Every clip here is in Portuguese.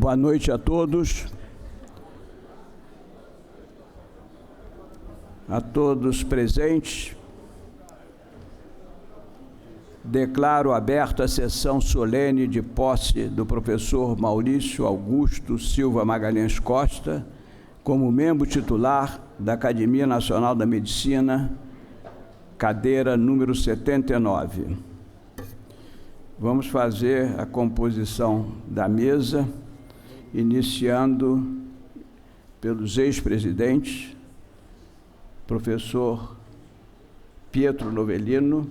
Boa noite a todos. A todos presentes. Declaro aberta a sessão solene de posse do professor Maurício Augusto Silva Magalhães Costa como membro titular da Academia Nacional da Medicina, cadeira número 79. Vamos fazer a composição da mesa, iniciando pelos ex-presidentes, professor Pietro Novellino,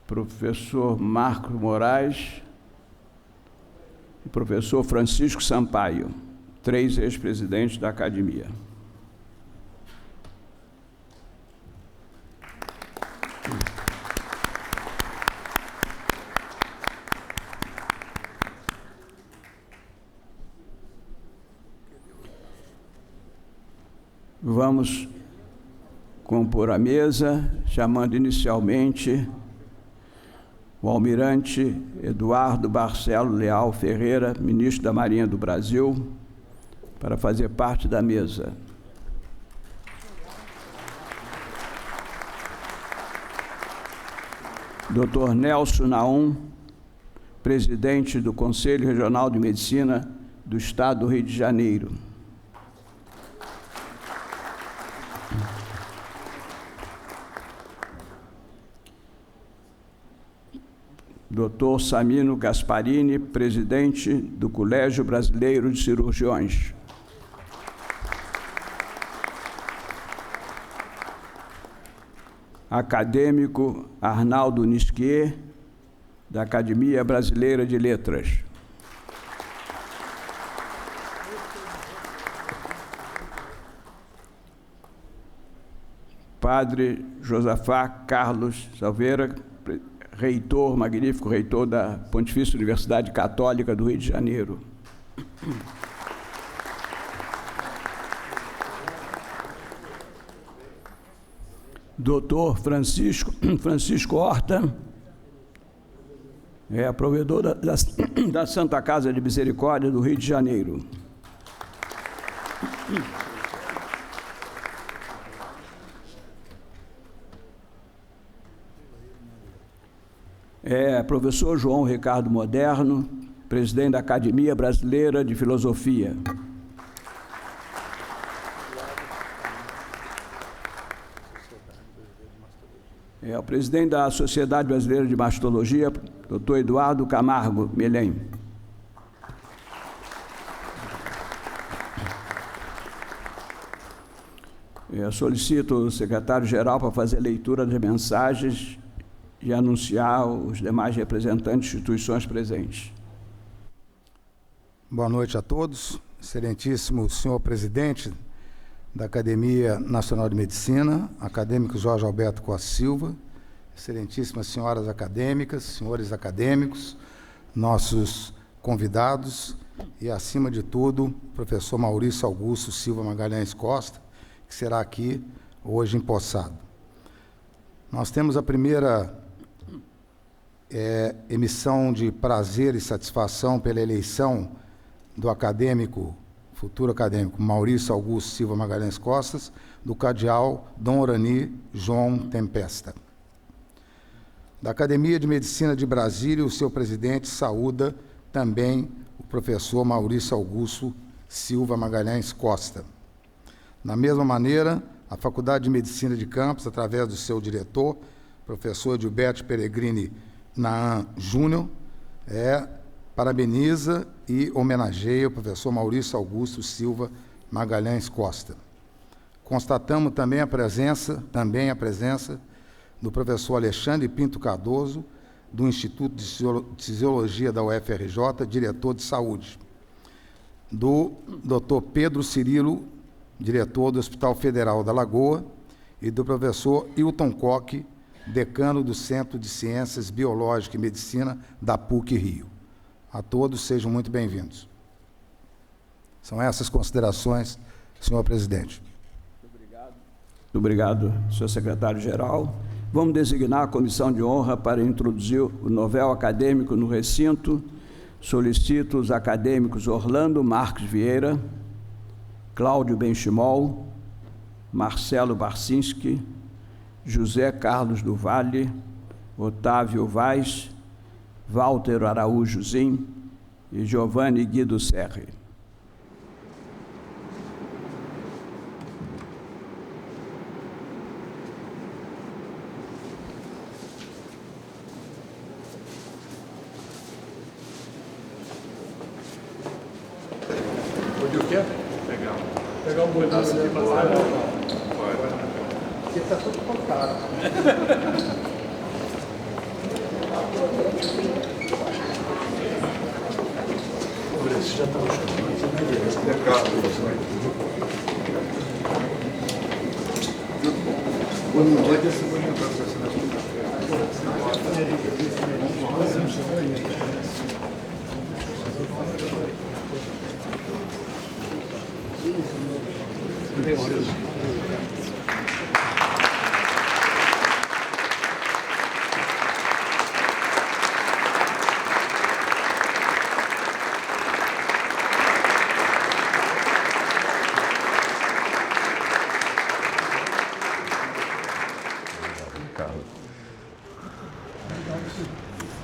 professor Marco Moraes e professor Francisco Sampaio, 3 ex-presidentes da Academia. Vamos compor a mesa, chamando inicialmente o almirante Eduardo Barcelo Leal Ferreira, ministro da Marinha do Brasil, para fazer parte da mesa. Dr. Nelson Naum, presidente do Conselho Regional de Medicina do Estado do Rio de Janeiro. Dr. Samino Gasparini, presidente do Colégio Brasileiro de Cirurgiões. Acadêmico Arnaldo Nisquier, da Academia Brasileira de Letras. Padre Josafá Carlos Salveira, reitor, magnífico reitor da Pontifícia Universidade Católica do Rio de Janeiro. Doutor Francisco Horta, provedor da Santa Casa de Misericórdia do Rio de Janeiro. Professor João Ricardo Moderno, presidente da Academia Brasileira de Filosofia. O presidente da Sociedade Brasileira de Mastologia, doutor Eduardo Camargo Melém. Solicito o secretário-geral para fazer leitura das mensagens e anunciar os demais representantes de instituições presentes. Boa noite a todos. Excelentíssimo senhor presidente da Academia Nacional de Medicina, acadêmico Jorge Alberto Costa Silva, excelentíssimas senhoras acadêmicas, senhores acadêmicos, nossos convidados e, acima de tudo, professor Maurício Augusto Silva Magalhães Costa, que será aqui hoje empossado. Nós temos a primeira emissão de prazer e satisfação pela eleição do futuro acadêmico Maurício Augusto Silva Magalhães Costas, do cardeal Dom Orani João Tempesta. Da Academia de Medicina de Brasília, o seu presidente saúda também o professor Maurício Augusto Silva Magalhães Costa. Da mesma maneira, a Faculdade de Medicina de Campos, através do seu diretor, professor Gilberto Peregrini Naan Júnior, parabeniza e homenageia o professor Maurício Augusto Silva Magalhães Costa. Constatamos também a presença do professor Alexandre Pinto Cardoso, do Instituto de Fisiologia da UFRJ, diretor de saúde, do Dr. Pedro Cirilo, diretor do Hospital Federal da Lagoa, e do professor Hilton Koch, decano do Centro de Ciências Biológicas e Medicina da PUC-Rio. A todos sejam muito bem-vindos. São essas considerações, senhor presidente. Muito obrigado, senhor secretário-geral. Vamos designar a comissão de honra para introduzir o novel acadêmico no recinto, Solicito os acadêmicos Orlando Marques Vieira, Cláudio Benchimol, Marcelo Barcinski, José Carlos do Valle, Otávio Vaz, Walter Araújo Zim e Giovanni Guido Serri. Pode o quê? Legal. Pegar um bolinho ali pra passar. Porque tá tudo com cara. Você já tá no chão. Quando não pode, essa bolinha pra passar.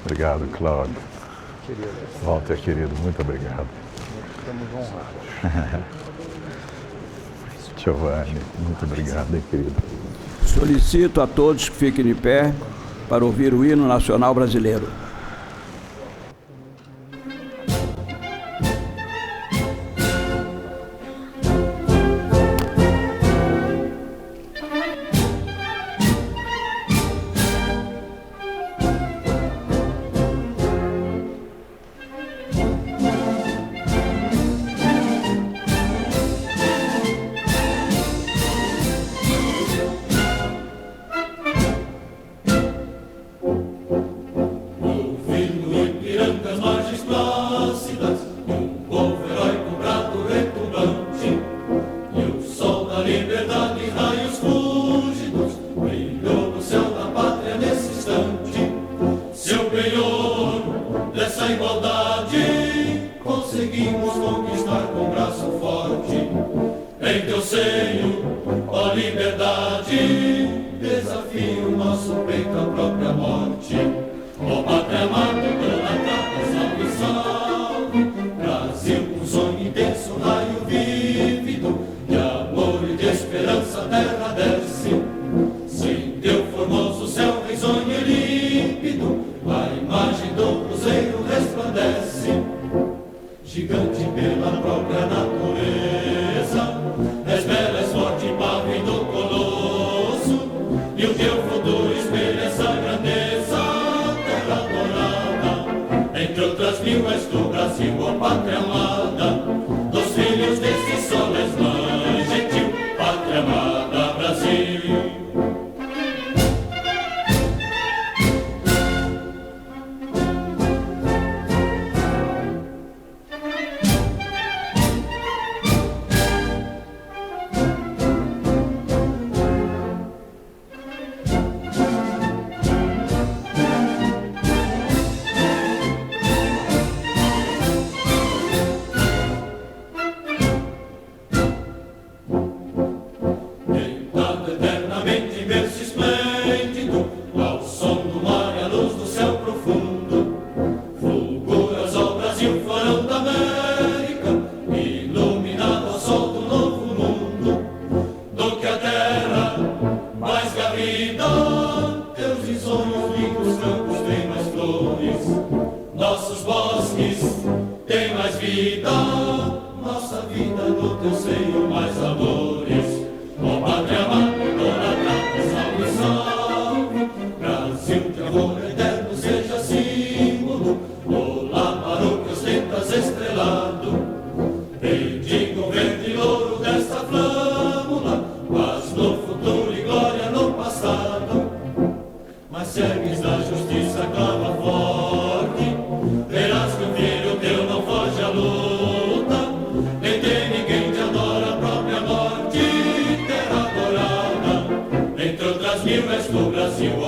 Obrigado, Cláudio. Walter, querido, muito obrigado. Estamos honrados. Giovanni, muito obrigado, hein, querido. Solicito a todos que fiquem de pé para ouvir o hino nacional brasileiro.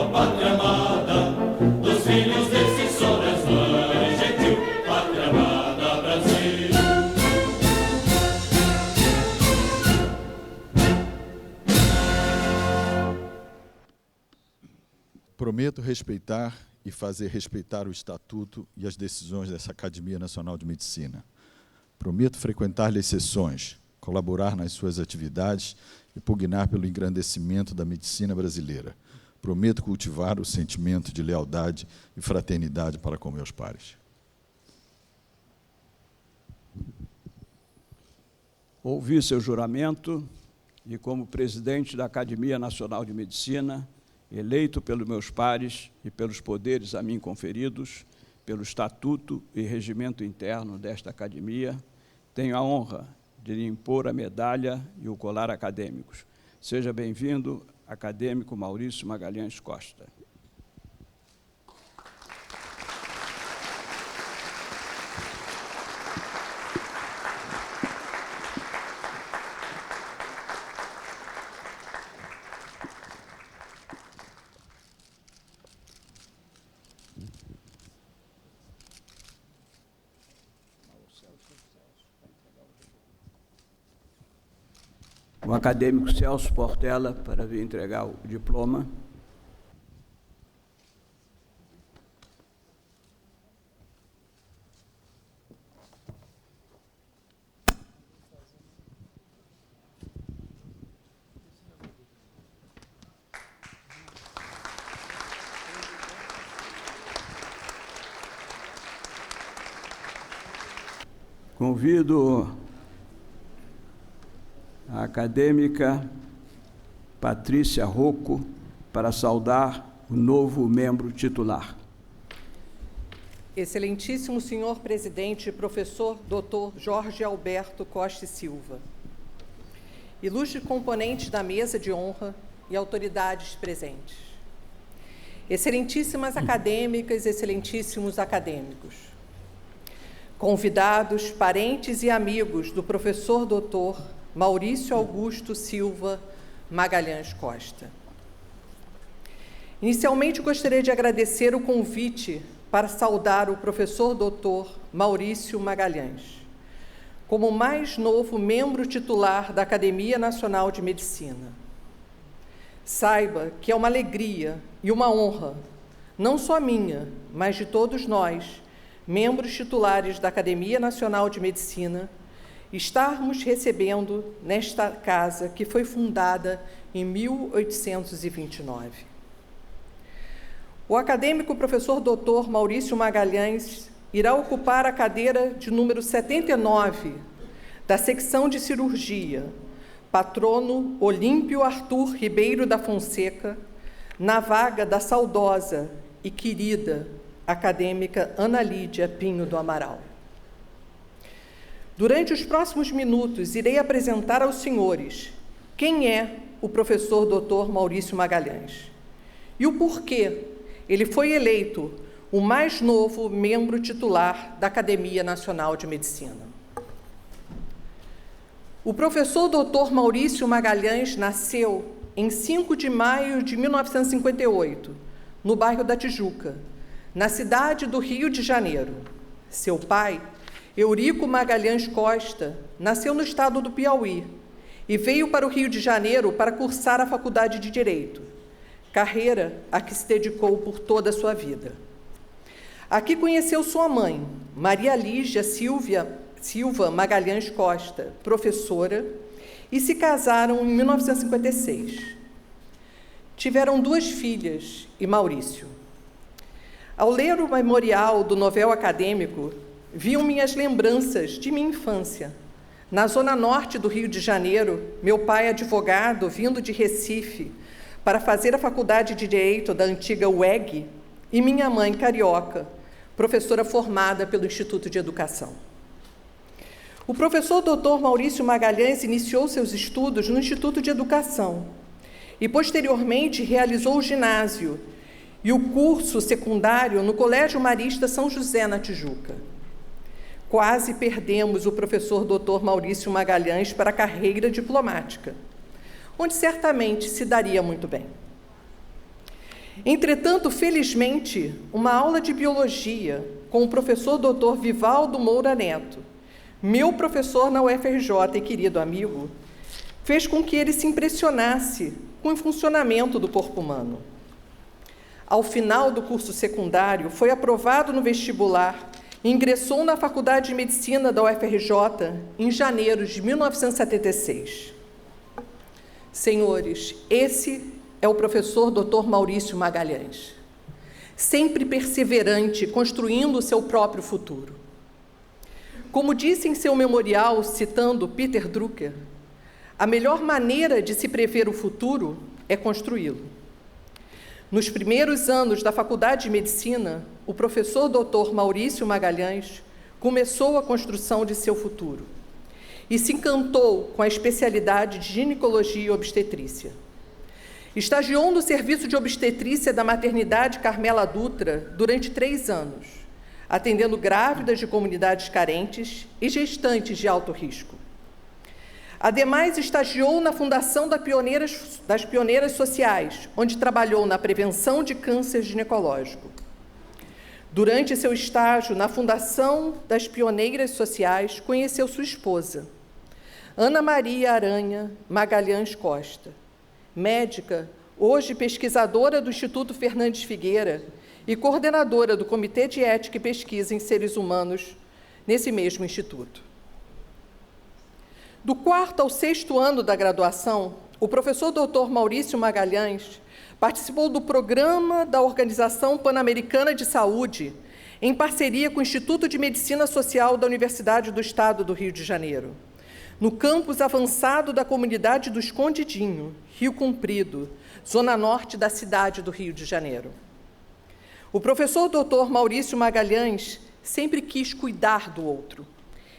Pátria amada, dos filhos desse sol és mãe, gentil, pátria Prometo respeitar e fazer respeitar o Estatuto e as decisões dessa Academia Nacional de Medicina. Prometo frequentar-lhe as sessões, colaborar nas suas atividades e pugnar pelo engrandecimento da medicina brasileira. Prometo cultivar o sentimento de lealdade e fraternidade para com meus pares. Ouvi seu juramento e, como presidente da Academia Nacional de Medicina, eleito pelos meus pares e pelos poderes a mim conferidos, pelo Estatuto e Regimento Interno desta Academia, tenho a honra de lhe impor a medalha e o colar acadêmicos. Seja bem-vindo, acadêmico Maurício Magalhães Costa. O acadêmico Celso Portela para vir entregar o diploma. Convido a acadêmica Patrícia Rocco para saudar o novo membro titular. Excelentíssimo senhor presidente, professor Dr. Jorge Alberto Costa e Silva, ilustre componentes da mesa de honra e autoridades presentes, excelentíssimas acadêmicas, excelentíssimos acadêmicos, convidados, parentes e amigos do professor Dr. Maurício Augusto Silva Magalhães Costa. Inicialmente, gostaria de agradecer o convite para saudar o professor Dr. Maurício Magalhães, como o mais novo membro titular da Academia Nacional de Medicina. Saiba que é uma alegria e uma honra, não só minha, mas de todos nós, membros titulares da Academia Nacional de Medicina, estarmos recebendo nesta casa que foi fundada em 1829. O acadêmico professor Dr. Maurício Magalhães irá ocupar a cadeira de número 79 da secção de cirurgia, patrono Olímpio Arthur Ribeiro da Fonseca, na vaga da saudosa e querida acadêmica Ana Lídia Pinho do Amaral. Durante os próximos minutos, irei apresentar aos senhores quem é o professor Dr. Maurício Magalhães e o porquê ele foi eleito o mais novo membro titular da Academia Nacional de Medicina. O professor Dr. Maurício Magalhães nasceu em 5 de maio de 1958, no bairro da Tijuca, na cidade do Rio de Janeiro. Seu pai, Eurico Magalhães Costa, nasceu no estado do Piauí e veio para o Rio de Janeiro para cursar a Faculdade de Direito, carreira a que se dedicou por toda a sua vida. Aqui conheceu sua mãe, Maria Lígia Silva Magalhães Costa, professora, e se casaram em 1956. Tiveram 2 filhas e Maurício. Ao ler o memorial do novel acadêmico, viam minhas lembranças de minha infância. Na zona norte do Rio de Janeiro, meu pai, advogado, vindo de Recife, para fazer a faculdade de Direito da antiga UEG, e minha mãe, carioca, professora formada pelo Instituto de Educação. O professor Dr. Maurício Magalhães iniciou seus estudos no Instituto de Educação e, posteriormente, realizou o ginásio e o curso secundário no Colégio Marista São José, na Tijuca. Quase perdemos o professor Dr. Maurício Magalhães para a carreira diplomática, onde certamente se daria muito bem. Entretanto, felizmente, uma aula de biologia com o professor Dr. Vivaldo Moura Neto, meu professor na UFRJ e querido amigo, fez com que ele se impressionasse com o funcionamento do corpo humano. Ao final do curso secundário, foi aprovado no vestibular e ingressou na Faculdade de Medicina da UFRJ em janeiro de 1976. Senhores, esse é o professor Dr. Maurício Magalhães, sempre perseverante, construindo o seu próprio futuro. Como disse em seu memorial, citando Peter Drucker, a melhor maneira de se prever o futuro é construí-lo. Nos primeiros anos da Faculdade de Medicina, o professor Dr. Maurício Magalhães começou a construção de seu futuro e se encantou com a especialidade de ginecologia e obstetrícia. Estagiou no serviço de obstetrícia da maternidade Carmela Dutra durante 3 anos, atendendo grávidas de comunidades carentes e gestantes de alto risco. Ademais, estagiou na Fundação das Pioneiras Sociais, onde trabalhou na prevenção de câncer ginecológico. Durante seu estágio na Fundação das Pioneiras Sociais, conheceu sua esposa, Ana Maria Aranha Magalhães Costa, médica, hoje pesquisadora do Instituto Fernandes Figueira e coordenadora do Comitê de Ética e Pesquisa em Seres Humanos nesse mesmo instituto. Do 4º ao 6º ano da graduação, o professor Dr. Maurício Magalhães participou do programa da Organização Pan-Americana de Saúde, em parceria com o Instituto de Medicina Social da Universidade do Estado do Rio de Janeiro, no campus avançado da comunidade do Escondidinho, Rio Comprido, zona norte da cidade do Rio de Janeiro. O professor Dr. Maurício Magalhães sempre quis cuidar do outro,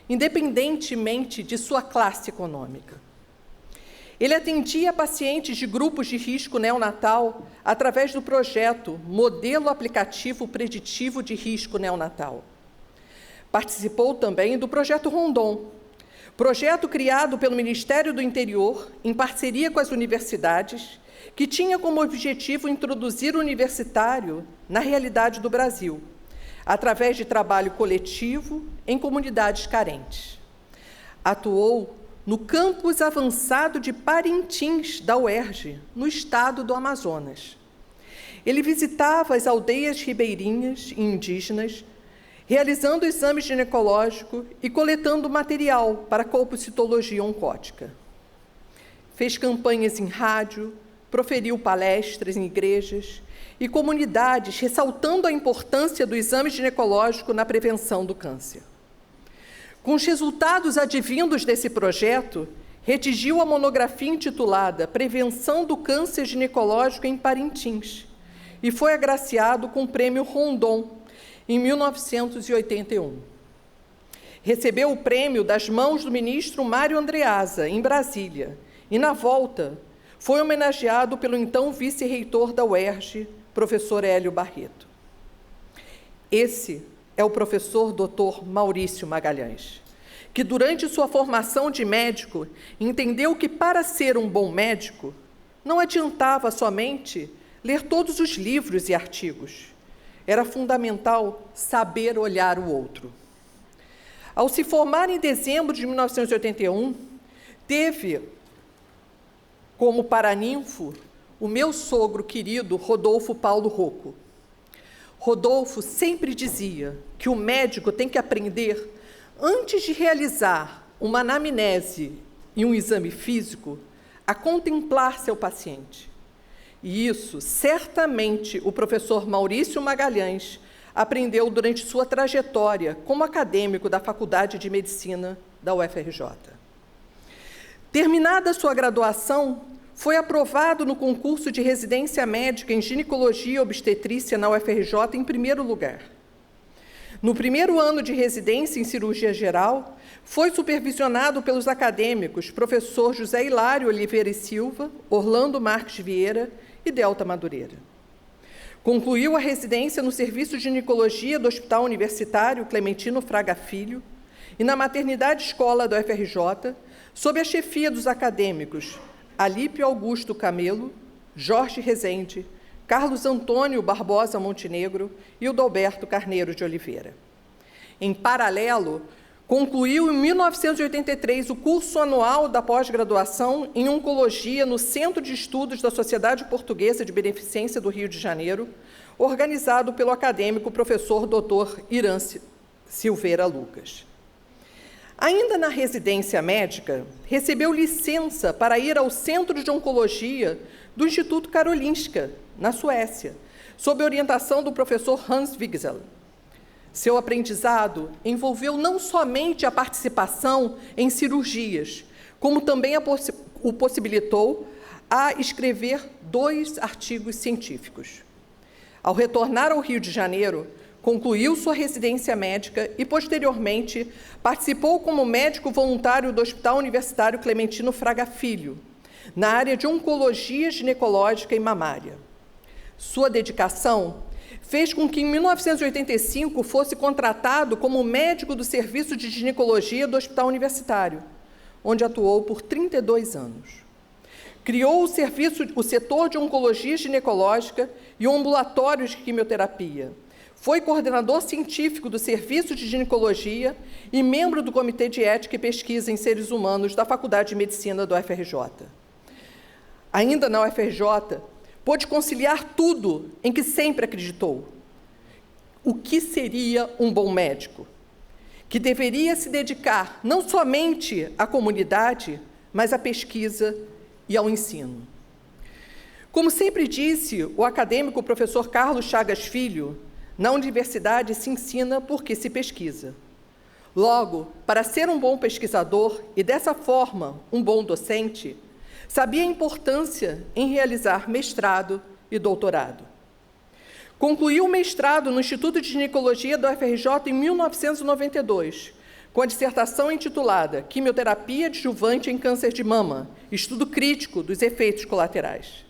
independentemente de sua classe econômica. Ele atendia pacientes de grupos de risco neonatal através do projeto Modelo Aplicativo Preditivo de Risco Neonatal. Participou também do projeto Rondon, projeto criado pelo Ministério do Interior em parceria com as universidades, que tinha como objetivo introduzir o universitário na realidade do Brasil, através de trabalho coletivo em comunidades carentes. Atuou no campus avançado de Parintins, da UERJ, no estado do Amazonas. Ele visitava as aldeias ribeirinhas e indígenas, realizando exames ginecológicos e coletando material para colpocitologia oncótica. Fez campanhas em rádio, proferiu palestras em igrejas e comunidades, ressaltando a importância do exame ginecológico na prevenção do câncer. Com os resultados advindos desse projeto, redigiu a monografia intitulada Prevenção do Câncer Ginecológico em Parintins e foi agraciado com o Prêmio Rondon em 1981. Recebeu o prêmio das mãos do ministro Mário Andreasa, em Brasília, e, na volta, foi homenageado pelo então vice-reitor da UERJ, professor Hélio Barreto. Esse é o professor Dr. Maurício Magalhães, que durante sua formação de médico entendeu que para ser um bom médico não adiantava somente ler todos os livros e artigos. Era fundamental saber olhar o outro. Ao se formar em dezembro de 1981, teve como paraninfo o meu sogro querido Rodolfo Paulo Rocco. Rodolfo sempre dizia que o médico tem que aprender, antes de realizar uma anamnese e um exame físico, a contemplar seu paciente. E isso, certamente, o professor Maurício Magalhães aprendeu durante sua trajetória como acadêmico da Faculdade de Medicina da UFRJ. Terminada sua graduação, foi aprovado no concurso de residência médica em ginecologia e obstetrícia na UFRJ em primeiro lugar. No primeiro ano de residência em cirurgia geral, foi supervisionado pelos acadêmicos professor José Hilário Oliveira e Silva, Orlando Marques Vieira e Delta Madureira. Concluiu a residência no Serviço de Ginecologia do Hospital Universitário Clementino Fraga Filho e na Maternidade Escola da UFRJ, sob a chefia dos acadêmicos Alípio Augusto Camelo, Jorge Rezende, Carlos Antônio Barbosa Montenegro e Udalberto Carneiro de Oliveira. Em paralelo, Concluiu, em 1983, o curso anual da pós-graduação em Oncologia no Centro de Estudos da Sociedade Portuguesa de Beneficência do Rio de Janeiro, organizado pelo acadêmico professor Dr. Irã Silveira Lucas. Ainda na residência médica, recebeu licença para ir ao Centro de Oncologia do Instituto Karolinska, na Suécia, sob orientação do professor Hans Wigsel. Seu aprendizado envolveu não somente a participação em cirurgias, como também o possibilitou a escrever 2 artigos científicos. Ao retornar ao Rio de Janeiro, concluiu sua residência médica e, posteriormente, participou como médico voluntário do Hospital Universitário Clementino Fraga Filho, na área de oncologia ginecológica e mamária. Sua dedicação fez com que, em 1985, fosse contratado como médico do Serviço de Ginecologia do Hospital Universitário, onde atuou por 32 anos. Criou o setor de oncologia ginecológica e o ambulatório de quimioterapia. Foi coordenador científico do Serviço de Ginecologia e membro do Comitê de Ética e Pesquisa em Seres Humanos da Faculdade de Medicina do UFRJ. Ainda na UFRJ, pôde conciliar tudo em que sempre acreditou. O que seria um bom médico? Que deveria se dedicar não somente à comunidade, mas à pesquisa e ao ensino. Como sempre disse o acadêmico professor Carlos Chagas Filho, na universidade se ensina porque se pesquisa. Logo, para ser um bom pesquisador e, dessa forma, um bom docente, sabia a importância em realizar mestrado e doutorado. Concluiu o mestrado no Instituto de Ginecologia da UFRJ em 1992, com a dissertação intitulada Quimioterapia adjuvante em câncer de mama, estudo crítico dos efeitos colaterais,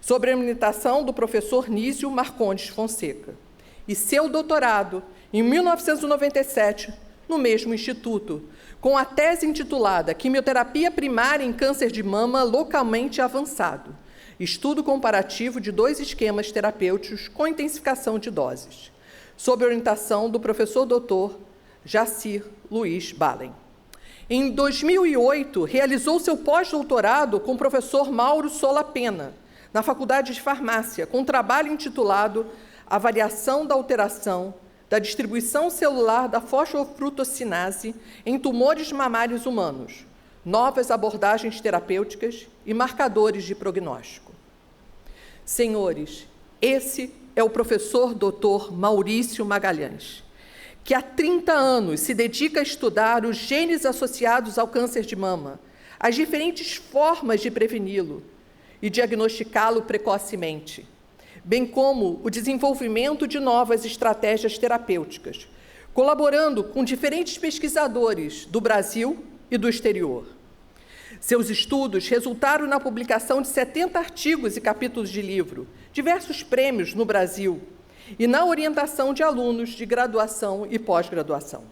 sob a orientação do professor Nísio Marcondes Fonseca, e seu doutorado em 1997, no mesmo instituto, com a tese intitulada Quimioterapia primária em câncer de mama localmente avançado, estudo comparativo de 2 esquemas terapêuticos com intensificação de doses, sob a orientação do professor Dr. Jacir Luiz Balen. Em 2008, realizou seu pós-doutorado com o professor Mauro Solapena, na Faculdade de Farmácia, com um trabalho intitulado Avaliação da alteração da distribuição celular da fosfofrutossinase em tumores mamários humanos, novas abordagens terapêuticas e marcadores de prognóstico. Senhores, esse é o professor Dr. Maurício Magalhães, que há 30 anos se dedica a estudar os genes associados ao câncer de mama, as diferentes formas de preveni-lo e diagnosticá-lo precocemente, bem como o desenvolvimento de novas estratégias terapêuticas, colaborando com diferentes pesquisadores do Brasil e do exterior. Seus estudos resultaram na publicação de 70 artigos e capítulos de livro, diversos prêmios no Brasil, e na orientação de alunos de graduação e pós-graduação.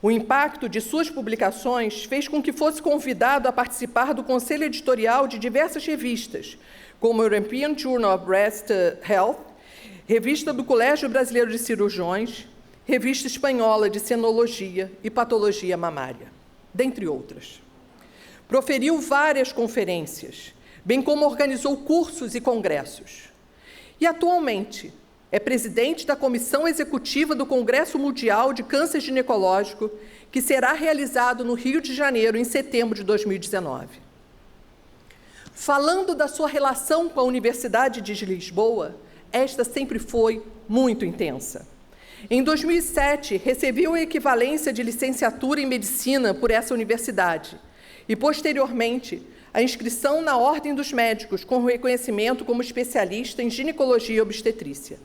O impacto de suas publicações fez com que fosse convidado a participar do conselho editorial de diversas revistas, como a European Journal of Breast Health, revista do Colégio Brasileiro de Cirurgiões, revista espanhola de Cenologia e Patologia Mamária, dentre outras. Proferiu várias conferências, bem como organizou cursos e congressos. E, atualmente, é presidente da Comissão Executiva do Congresso Mundial de Câncer Ginecológico, que será realizado no Rio de Janeiro, em setembro de 2019. Falando da sua relação com a Universidade de Lisboa, esta sempre foi muito intensa. Em 2007, recebeu a equivalência de licenciatura em Medicina por essa universidade e, posteriormente, a inscrição na Ordem dos Médicos, com reconhecimento como especialista em ginecologia e obstetrícia.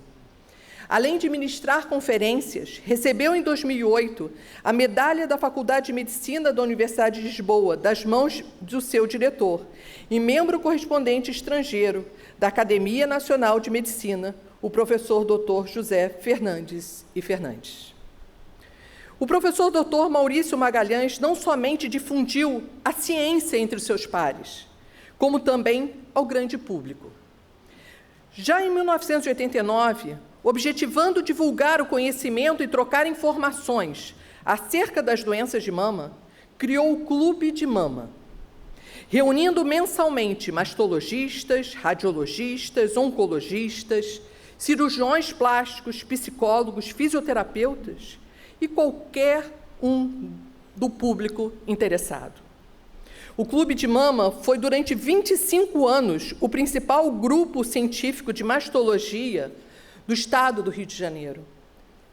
Além de ministrar conferências, recebeu em 2008 a medalha da Faculdade de Medicina da Universidade de Lisboa, das mãos do seu diretor, e membro correspondente estrangeiro da Academia Nacional de Medicina, o professor Dr. José Fernandes e Fernandes. O professor Dr. Maurício Magalhães não somente difundiu a ciência entre os seus pares, como também ao grande público. Já em 1989, objetivando divulgar o conhecimento e trocar informações acerca das doenças de mama, criou o Clube de Mama, reunindo mensalmente mastologistas, radiologistas, oncologistas, cirurgiões plásticos, psicólogos, fisioterapeutas e qualquer um do público interessado. O Clube de Mama foi, durante 25 anos, o principal grupo científico de mastologia do estado do Rio de Janeiro,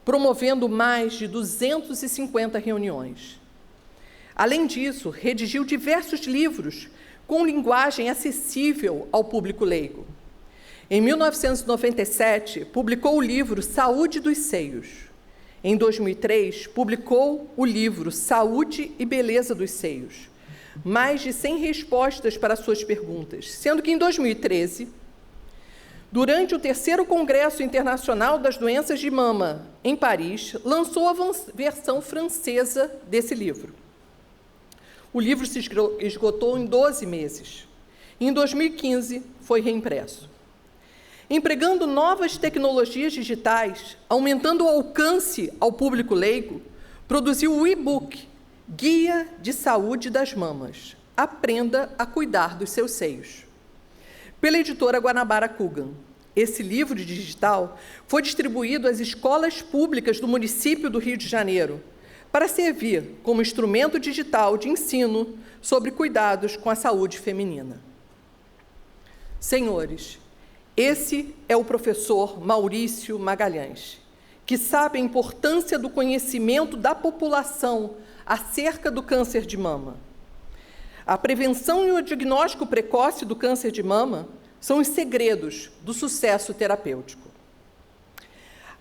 promovendo mais de 250 reuniões. Além disso, redigiu diversos livros com linguagem acessível ao público leigo. Em 1997, publicou o livro Saúde dos Seios. Em 2003, publicou o livro Saúde e Beleza dos Seios. Mais de 100 respostas para suas perguntas, sendo que em 2013, durante o 3º Congresso Internacional das Doenças de Mama, em Paris, lançou a versão francesa desse livro. O livro se esgotou em 12 meses. Em 2015, foi reimpresso. Empregando novas tecnologias digitais, aumentando o alcance ao público leigo, produziu o e-book Guia de Saúde das Mamas. Aprenda a cuidar dos seus seios. Pela editora Guanabara Coogan. Esse livro digital foi distribuído às escolas públicas do município do Rio de Janeiro, para servir como instrumento digital de ensino sobre cuidados com a saúde feminina. Senhores, esse é o professor Maurício Magalhães, que sabe a importância do conhecimento da população acerca do câncer de mama. A prevenção e o diagnóstico precoce do câncer de mama são os segredos do sucesso terapêutico.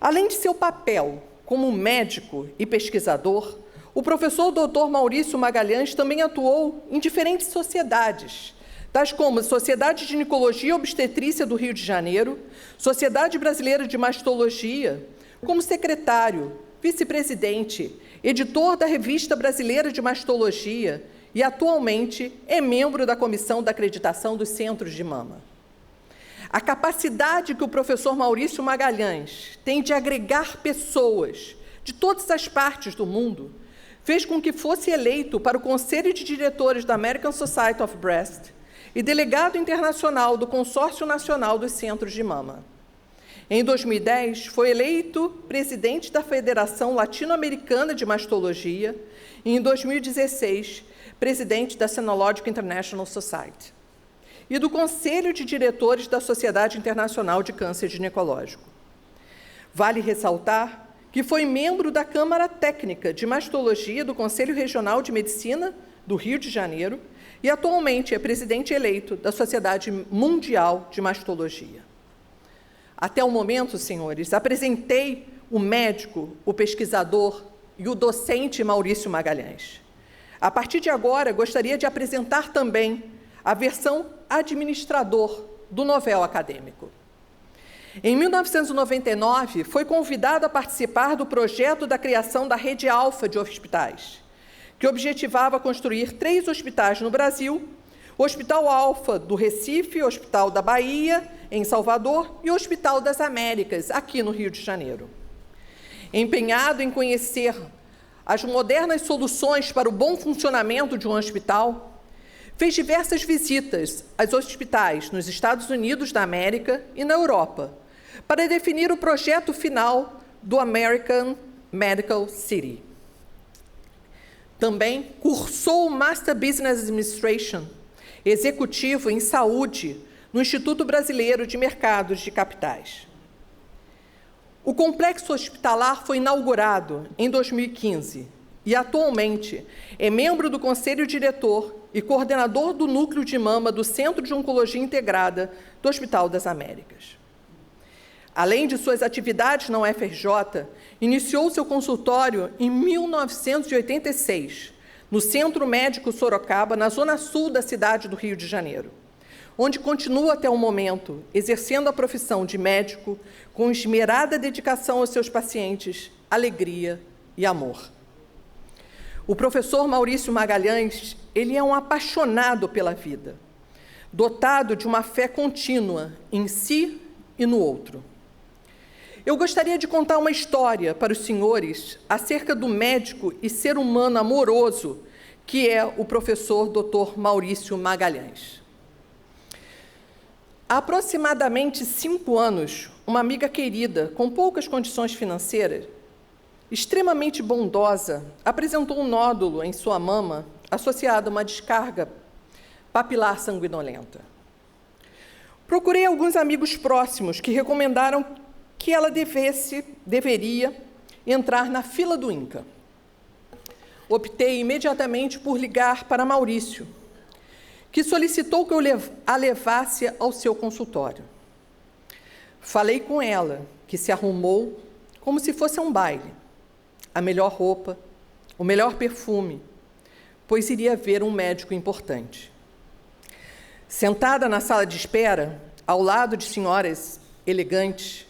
Além de seu papel como médico e pesquisador, o professor Dr. Maurício Magalhães também atuou em diferentes sociedades, tais como a Sociedade de Ginecologia e Obstetrícia do Rio de Janeiro, Sociedade Brasileira de Mastologia, como secretário, vice-presidente, editor da Revista Brasileira de Mastologia e, atualmente, é membro da Comissão da Acreditação dos Centros de Mama. A capacidade que o professor Maurício Magalhães tem de agregar pessoas de todas as partes do mundo fez com que fosse eleito para o Conselho de Diretores da American Society of Breast e delegado internacional do Consórcio Nacional dos Centros de Mama. Em 2010, foi eleito presidente da Federação Latino-Americana de Mastologia e, em 2016, presidente da Senological International Society e do Conselho de Diretores da Sociedade Internacional de Câncer Ginecológico. Vale ressaltar que foi membro da Câmara Técnica de Mastologia do Conselho Regional de Medicina do Rio de Janeiro e, atualmente, é presidente eleito da Sociedade Mundial de Mastologia. Até o momento, senhores, apresentei o médico, o pesquisador e o docente Maurício Magalhães. A partir de agora, gostaria de apresentar também a versão administrador do novel acadêmico. Em 1999, foi convidado a participar do projeto da criação da Rede Alfa de Hospitais, que objetivava construir 3 hospitais no Brasil: o Hospital Alfa do Recife, o Hospital da Bahia, em Salvador, e o Hospital das Américas, aqui no Rio de Janeiro. Empenhado em conhecer as modernas soluções para o bom funcionamento de um hospital, fez diversas visitas aos hospitais nos Estados Unidos da América e na Europa, para definir o projeto final do American Medical City. Também cursou o Master Business Administration, executivo em saúde, no Instituto Brasileiro de Mercados de Capitais. O complexo hospitalar foi inaugurado em 2015 e, atualmente, é membro do Conselho Diretor e coordenador do Núcleo de Mama do Centro de Oncologia Integrada do Hospital das Américas. Além de suas atividades na UFRJ, iniciou seu consultório em 1986, no Centro Médico Sorocaba, na zona sul da cidade do Rio de Janeiro, onde continua até o momento, exercendo a profissão de médico com esmerada dedicação aos seus pacientes, alegria e amor. O professor Maurício Magalhães, ele é um apaixonado pela vida, dotado de uma fé contínua em si e no outro. eu gostaria de contar uma história para os senhores acerca do médico e ser humano amoroso que é o professor Dr. Maurício Magalhães. Há aproximadamente 5 anos, uma amiga querida, com poucas condições financeiras, extremamente bondosa, apresentou um nódulo em sua mama associado a uma descarga papilar sanguinolenta. Procurei alguns amigos próximos que recomendaram que ela deveria entrar na fila do INCA. Optei imediatamente por ligar para Maurício, que solicitou que eu a levasse ao seu consultório. Falei com ela, que se arrumou como se fosse um baile, a melhor roupa, o melhor perfume, pois iria ver um médico importante. Sentada na sala de espera, ao lado de senhoras elegantes,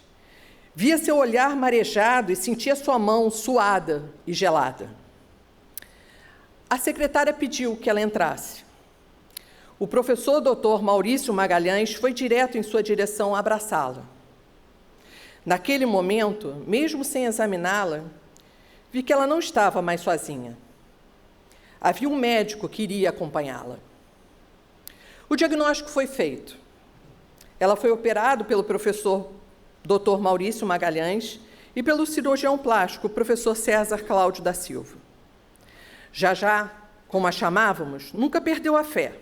via seu olhar marejado e sentia sua mão suada e gelada. A secretária pediu que ela entrasse. O professor Dr. Maurício Magalhães foi direto em sua direção abraçá-la. Naquele momento, mesmo sem examiná-la, vi que ela não estava mais sozinha. Havia um médico que iria acompanhá-la. O diagnóstico foi feito. Ela foi operada pelo professor Dr. Maurício Magalhães e pelo cirurgião plástico, professor César Cláudio da Silva. Já, como a chamávamos, nunca perdeu a fé,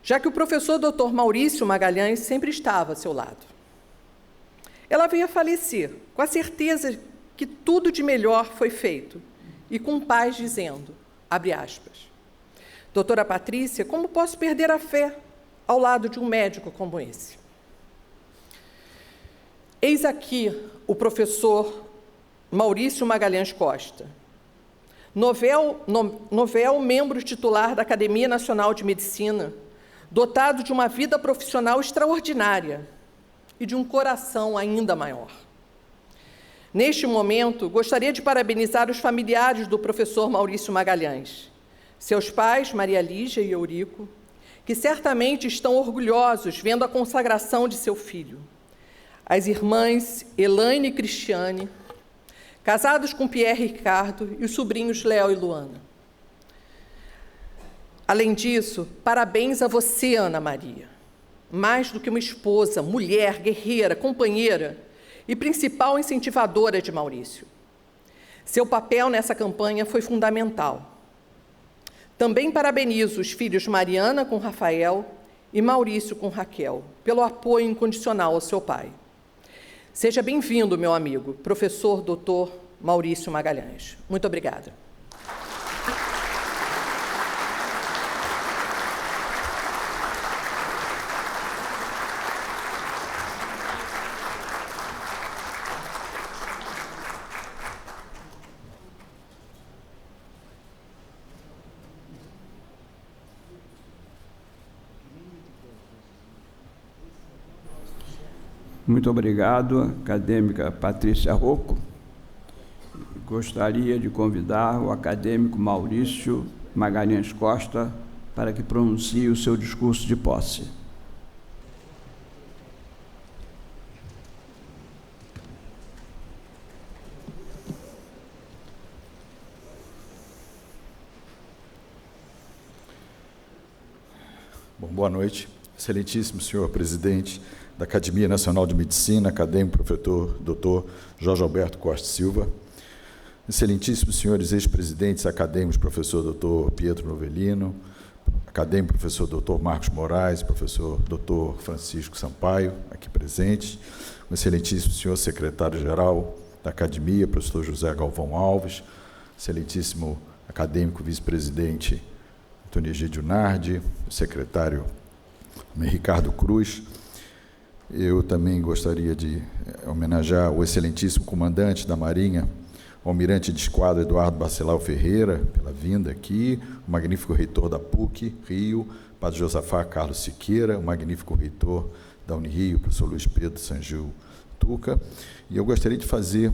já que o professor Dr. Maurício Magalhães sempre estava ao seu lado. Ela veio a falecer, com a certeza que tudo de melhor foi feito, e com paz dizendo, abre aspas, doutora Patrícia, como posso perder a fé ao lado de um médico como esse? Eis aqui o professor Maurício Magalhães Costa, novel membro titular da Academia Nacional de Medicina, dotado de uma vida profissional extraordinária e de um coração ainda maior. Neste momento, gostaria de parabenizar os familiares do professor Maurício Magalhães, seus pais, Maria Lígia e Eurico, que certamente estão orgulhosos vendo a consagração de seu filho, as irmãs Elaine e Cristiane, casados com Pierre e Ricardo, e os sobrinhos Léo e Luana. Além disso, parabéns a você, Ana Maria. Mais do que uma esposa, mulher, guerreira, companheira e principal incentivadora de Maurício. Seu papel nessa campanha foi fundamental. Também parabenizo os filhos Mariana com Rafael e Maurício com Raquel, pelo apoio incondicional ao seu pai. Seja bem-vindo, meu amigo, professor Dr. Maurício Magalhães. Muito obrigada. Muito obrigado, acadêmica Patrícia Rocco. Gostaria de convidar o acadêmico Maurício Magalhães Costa para que pronuncie o seu discurso de posse. Bom, boa noite, excelentíssimo senhor presidente da Academia Nacional de Medicina, acadêmico professor Dr. Jorge Alberto Costa Silva, excelentíssimos senhores ex-presidentes acadêmicos, professor Dr. Pietro Novelino, acadêmico professor Dr. Marcos Moraes, professor Dr. Francisco Sampaio, aqui presente, o excelentíssimo senhor secretário-geral da Academia, professor José Galvão Alves, excelentíssimo acadêmico vice-presidente Antônio Egídio Nardi, o secretário Ricardo Cruz. Eu também gostaria de homenagear o excelentíssimo comandante da Marinha, o almirante de esquadra Eduardo Bacelar Ferreira, pela vinda aqui, o magnífico reitor da PUC, Rio, Padre Josafá Carlos Siqueira, o magnífico reitor da Unirio, professor Luiz Pedro Sangil Tuca. E eu gostaria de fazer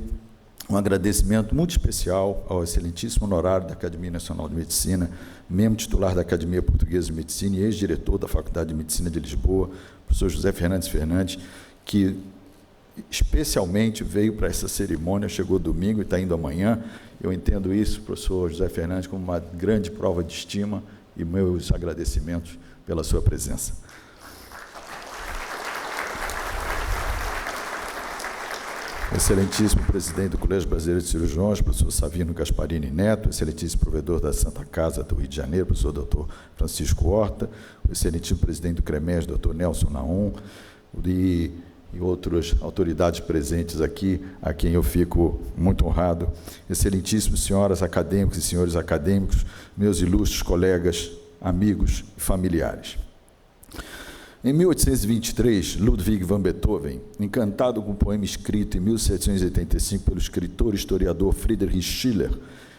um agradecimento muito especial ao excelentíssimo honorário da Academia Nacional de Medicina, membro titular da Academia Portuguesa de Medicina e ex-diretor da Faculdade de Medicina de Lisboa, professor José Fernandes, que especialmente veio para essa cerimônia, chegou domingo e está indo amanhã. Eu entendo isso, professor José Fernandes, como uma grande prova de estima e meus agradecimentos pela sua presença. Excelentíssimo presidente do Colégio Brasileiro de Cirurgiões, professor Savino Gasparini Neto, excelentíssimo provedor da Santa Casa do Rio de Janeiro, professor Dr. Francisco Horta, o excelentíssimo presidente do CREMES, Dr. Nelson Naum, e outras autoridades presentes aqui, a quem eu fico muito honrado, excelentíssimos senhoras acadêmicas e senhores acadêmicos, meus ilustres colegas, amigos e familiares. Em 1823, Ludwig van Beethoven, encantado com um poema escrito em 1785 pelo escritor e historiador Friedrich Schiller,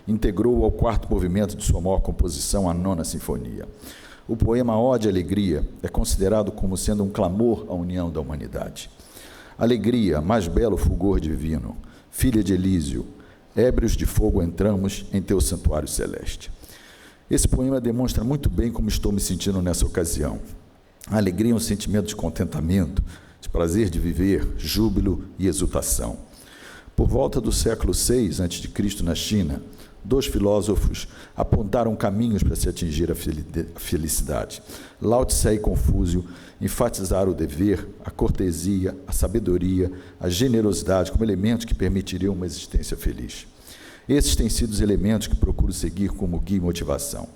integrou ao quarto movimento de sua maior composição, a Nona Sinfonia. O poema Ode à Alegria é considerado como sendo um clamor à união da humanidade. Alegria, mais belo fulgor divino, filha de Elísio, ébrios de fogo entramos em teu santuário celeste. Esse poema demonstra muito bem como estou me sentindo nessa ocasião. A alegria é um sentimento de contentamento, de prazer de viver, júbilo e exultação. Por volta do século VI a.C., na China, 2 filósofos apontaram caminhos para se atingir a felicidade. Lao Tse e Confúcio enfatizaram o dever, a cortesia, a sabedoria, a generosidade como elementos que permitiriam uma existência feliz. Esses têm sido os elementos que procuro seguir como guia e motivação.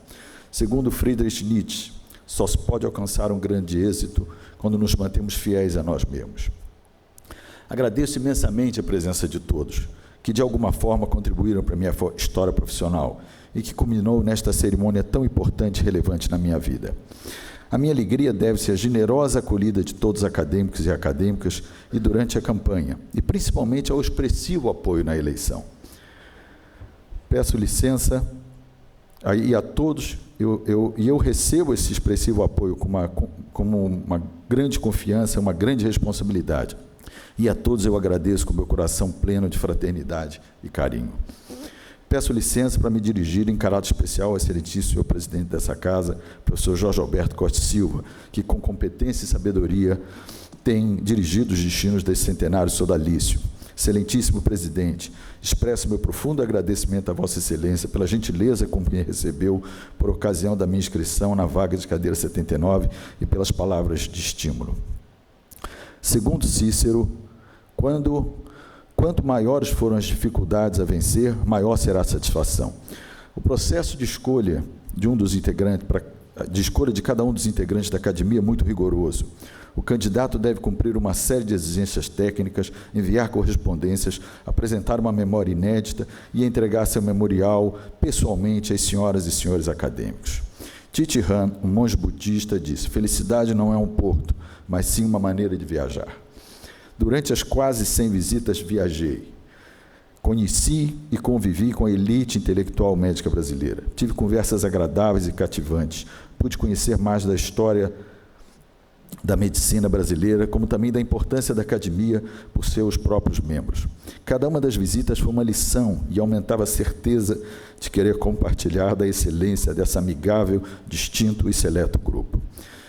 Segundo Friedrich Nietzsche, só se pode alcançar um grande êxito quando nos mantemos fiéis a nós mesmos. Agradeço imensamente a presença de todos, que de alguma forma contribuíram para a minha história profissional e que culminou nesta cerimônia tão importante e relevante na minha vida. A minha alegria deve-se à generosa acolhida de todos os acadêmicos e acadêmicas e durante a campanha, e principalmente ao expressivo apoio na eleição. Peço licença e a todos, eu recebo esse expressivo apoio como uma grande confiança, uma grande responsabilidade. E a todos eu agradeço com meu coração pleno de fraternidade e carinho. Peço licença para me dirigir em caráter especial ao excelentíssimo senhor presidente dessa casa, professor Jorge Alberto Costa Silva, que com competência e sabedoria tem dirigido os destinos desse centenário sodalício. Excelentíssimo presidente, expresso meu profundo agradecimento a Vossa Excelência pela gentileza com que me recebeu por ocasião da minha inscrição na vaga de cadeira 79 e pelas palavras de estímulo. Segundo Cícero, quanto maiores foram as dificuldades a vencer, maior será a satisfação. O processo de escolha de cada um dos integrantes da academia é muito rigoroso. O candidato deve cumprir uma série de exigências técnicas, enviar correspondências, apresentar uma memória inédita e entregar seu memorial pessoalmente às senhoras e senhores acadêmicos. Thich Han, um monge budista, disse: felicidade não é um porto, mas sim uma maneira de viajar. Durante as quase 100 visitas viajei. Conheci e convivi com a elite intelectual médica brasileira. Tive conversas agradáveis e cativantes. Pude conhecer mais da história da medicina brasileira, como também da importância da academia por seus próprios membros. Cada uma das visitas foi uma lição e aumentava a certeza de querer compartilhar da excelência dessa amigável, distinto e seleto grupo.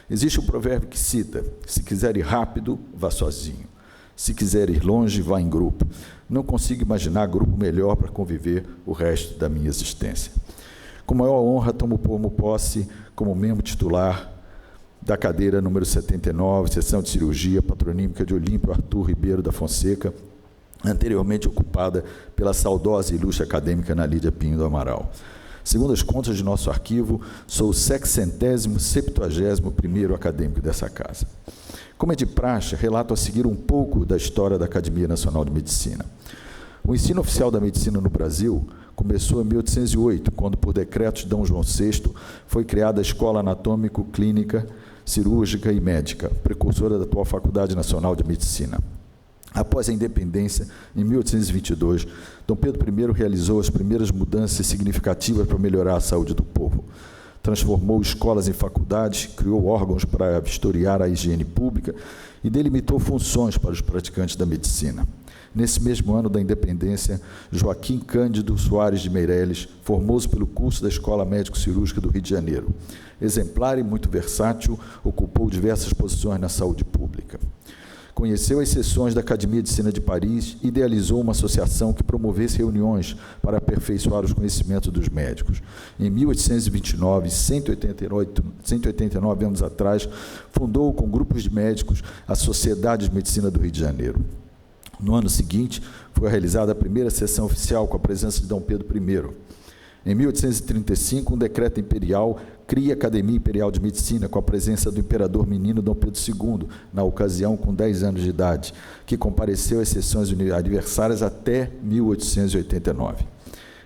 Existe um provérbio que cita: se quiser ir rápido, vá sozinho. Se quiser ir longe, vá em grupo. Não consigo imaginar grupo melhor para conviver o resto da minha existência. Com maior honra, tomo posse como membro titular da cadeira número 79, seção de cirurgia patronímica de Olímpio Arthur Ribeiro da Fonseca, anteriormente ocupada pela saudosa e ilustre acadêmica Ana Lídia Pinho do Amaral. Segundo as contas de nosso arquivo, sou o 671º acadêmico dessa casa. Como é de praxe, relato a seguir um pouco da história da Academia Nacional de Medicina. O ensino oficial da medicina no Brasil começou em 1808, quando, por decreto de D. João VI, foi criada a Escola Anatômico-Clínica, Cirúrgica e Médica, precursora da atual Faculdade Nacional de Medicina. Após a independência, em 1822, Dom Pedro I realizou as primeiras mudanças significativas para melhorar a saúde do povo. Transformou escolas em faculdades, criou órgãos para vistoriar a higiene pública e delimitou funções para os praticantes da medicina. Nesse mesmo ano da independência, Joaquim Cândido Soares de Meireles formou-se pelo curso da Escola Médico-Cirúrgica do Rio de Janeiro. Exemplar e muito versátil, ocupou diversas posições na saúde pública. Conheceu as sessões da Academia de Medicina de Paris e idealizou uma associação que promovesse reuniões para aperfeiçoar os conhecimentos dos médicos. Em 1829, 189 anos atrás, fundou com grupos de médicos a Sociedade de Medicina do Rio de Janeiro. No ano seguinte, foi realizada a primeira sessão oficial com a presença de Dom Pedro I. Em 1835, um decreto imperial cria a Academia Imperial de Medicina com a presença do imperador menino Dom Pedro II, na ocasião com 10 anos de idade, que compareceu às sessões aniversárias até 1889.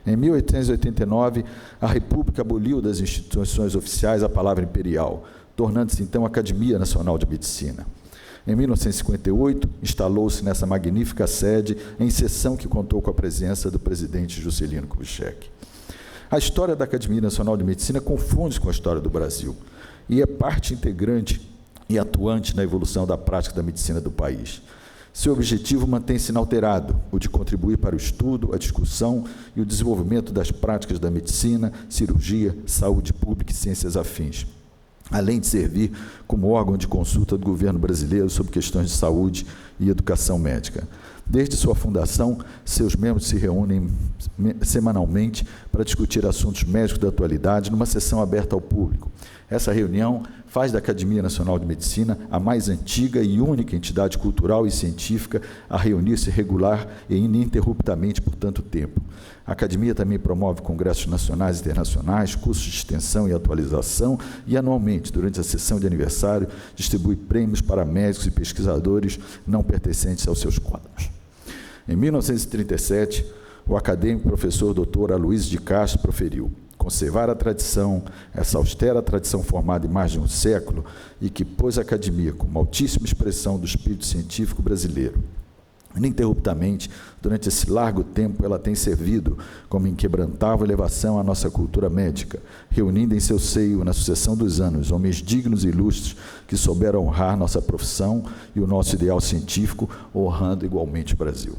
Em 1889, a República aboliu das instituições oficiais a palavra imperial, tornando-se então a Academia Nacional de Medicina. Em 1958, instalou-se nessa magnífica sede em sessão que contou com a presença do presidente Juscelino Kubitschek. A história da Academia Nacional de Medicina confunde-se com a história do Brasil e é parte integrante e atuante na evolução da prática da medicina do país. Seu objetivo mantém-se inalterado, o de contribuir para o estudo, a discussão e o desenvolvimento das práticas da medicina, cirurgia, saúde pública e ciências afins, além de servir como órgão de consulta do governo brasileiro sobre questões de saúde e educação médica. Desde sua fundação, seus membros se reúnem semanalmente para discutir assuntos médicos da atualidade numa sessão aberta ao público. Essa reunião faz da Academia Nacional de Medicina a mais antiga e única entidade cultural e científica a reunir-se regular e ininterruptamente por tanto tempo. A Academia também promove congressos nacionais e internacionais, cursos de extensão e atualização e, anualmente, durante a sessão de aniversário, distribui prêmios para médicos e pesquisadores não pertencentes aos seus quadros. Em 1937, o acadêmico professor Dr. Aloysio de Castro proferiu: conservar a tradição, essa austera tradição formada em mais de um século e que pôs a academia como altíssima expressão do espírito científico brasileiro. Ininterruptamente, durante esse largo tempo, ela tem servido como inquebrantável elevação à nossa cultura médica, reunindo em seu seio, na sucessão dos anos, homens dignos e ilustres que souberam honrar nossa profissão e o nosso ideal científico, honrando igualmente o Brasil.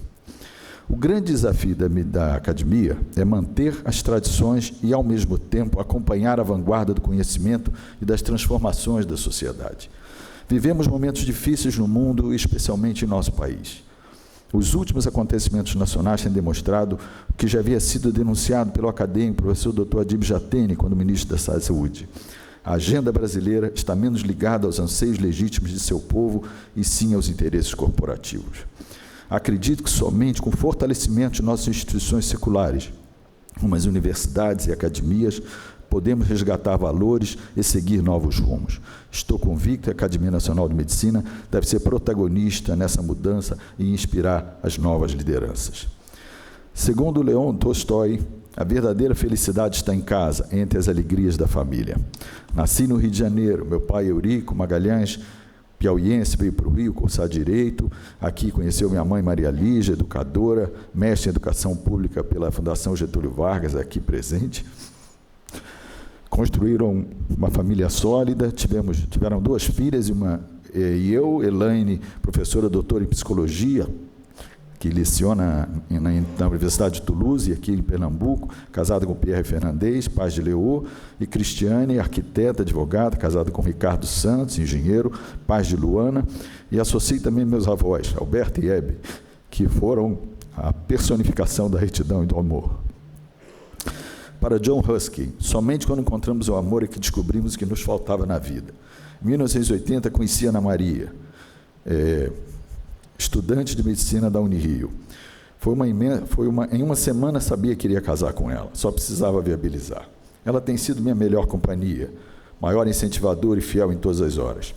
O grande desafio da academia é manter as tradições e, ao mesmo tempo, acompanhar a vanguarda do conhecimento e das transformações da sociedade. Vivemos momentos difíceis no mundo, especialmente em nosso país. Os últimos acontecimentos nacionais têm demonstrado o que já havia sido denunciado pelo acadêmico professor Dr. Adib Jatene, quando ministro da Saúde. A agenda brasileira está menos ligada aos anseios legítimos de seu povo e sim aos interesses corporativos. Acredito que somente com o fortalecimento de nossas instituições seculares, como as universidades e academias, podemos resgatar valores e seguir novos rumos. Estou convicto que a Academia Nacional de Medicina deve ser protagonista nessa mudança e inspirar as novas lideranças. Segundo Leon Tolstói, a verdadeira felicidade está em casa, entre as alegrias da família. Nasci no Rio de Janeiro, meu pai Eurico Magalhães, piauiense, veio para o Rio cursar Direito, aqui conheceu minha mãe Maria Lígia, educadora, mestre em Educação Pública pela Fundação Getúlio Vargas, aqui presente. Construíram uma família sólida, tiveram 2 filhas e eu, Elaine, professora doutora em Psicologia, que leciona na Universidade de Toulouse, aqui em Pernambuco, casada com Pierre Fernandes, paz de Leô, e Cristiane, arquiteta, advogada, casada com Ricardo Santos, engenheiro, paz de Luana, e associei também meus avós, Alberto e Hebe, que foram a personificação da retidão e do amor. Para John Ruskin, somente quando encontramos o amor é que descobrimos o que nos faltava na vida. Em 1980, conheci Ana Maria, estudante de medicina da Unirio. Em uma semana sabia que iria casar com ela, só precisava viabilizar. Ela tem sido minha melhor companhia, maior incentivadora e fiel em todas as horas.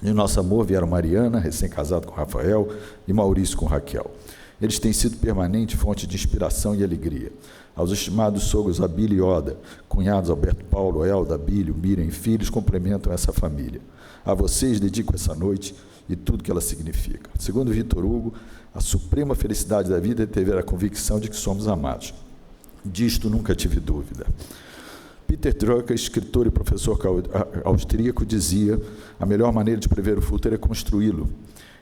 De nosso amor vieram Mariana, recém-casado com Rafael, e Maurício com Raquel. Eles têm sido permanente fonte de inspiração e alegria. Aos estimados sogros Abílio e Oda, cunhados Alberto Paulo, Elda, Abílio, Miriam e filhos, complementam essa família. A vocês dedico essa noite e tudo que ela significa. Segundo Vitor Hugo, a suprema felicidade da vida é ter a convicção de que somos amados. Disto nunca tive dúvida. Peter Drucker, escritor e professor austríaco, dizia: a melhor maneira de prever o futuro é construí-lo.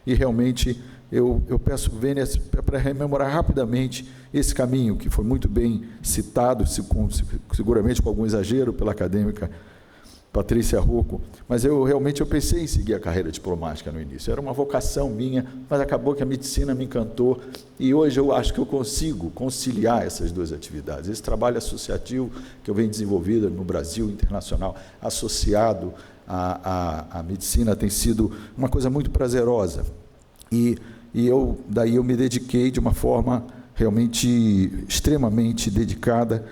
E realmente eu peço Vênia para rememorar rapidamente esse caminho, que foi muito bem citado, seguramente com algum exagero, pela acadêmica Patrícia Rocco, mas eu pensei em seguir a carreira diplomática no início. Era uma vocação minha, mas acabou que a medicina me encantou e hoje eu acho que eu consigo conciliar essas duas atividades. Esse trabalho associativo que eu venho desenvolvendo no Brasil, internacional, associado à medicina, tem sido uma coisa muito prazerosa. Daí eu me dediquei de uma forma realmente extremamente dedicada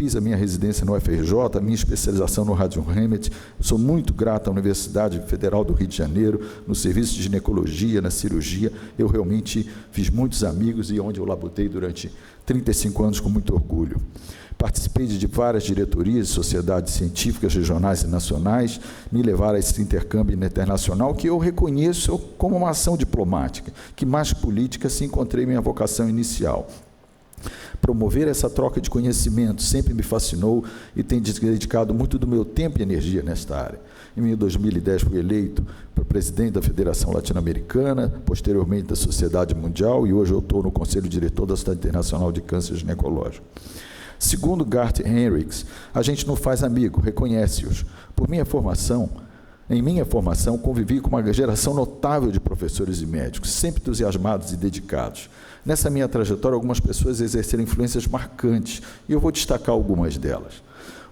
fiz a minha residência no UFRJ, a minha especialização no Rádio Hemet. Sou muito grato à Universidade Federal do Rio de Janeiro, no serviço de ginecologia, na cirurgia. Eu realmente fiz muitos amigos e onde eu labutei durante 35 anos com muito orgulho. Participei de várias diretorias de sociedades científicas regionais e nacionais, me levaram a esse intercâmbio internacional que eu reconheço como uma ação diplomática, que mais que política se encontrei minha vocação inicial. Promover essa troca de conhecimento sempre me fascinou e tenho dedicado muito do meu tempo e energia nesta área. Em 2010 fui eleito para presidente da Federação Latino-Americana, posteriormente da Sociedade Mundial, e hoje eu estou no Conselho Diretor da Sociedade Internacional de Câncer Ginecológico. Segundo Garth Henricks, a gente não faz amigo, reconhece-os. Em minha formação, convivi com uma geração notável de professores e médicos, sempre entusiasmados e dedicados. Nessa minha trajetória, algumas pessoas exerceram influências marcantes, e eu vou destacar algumas delas.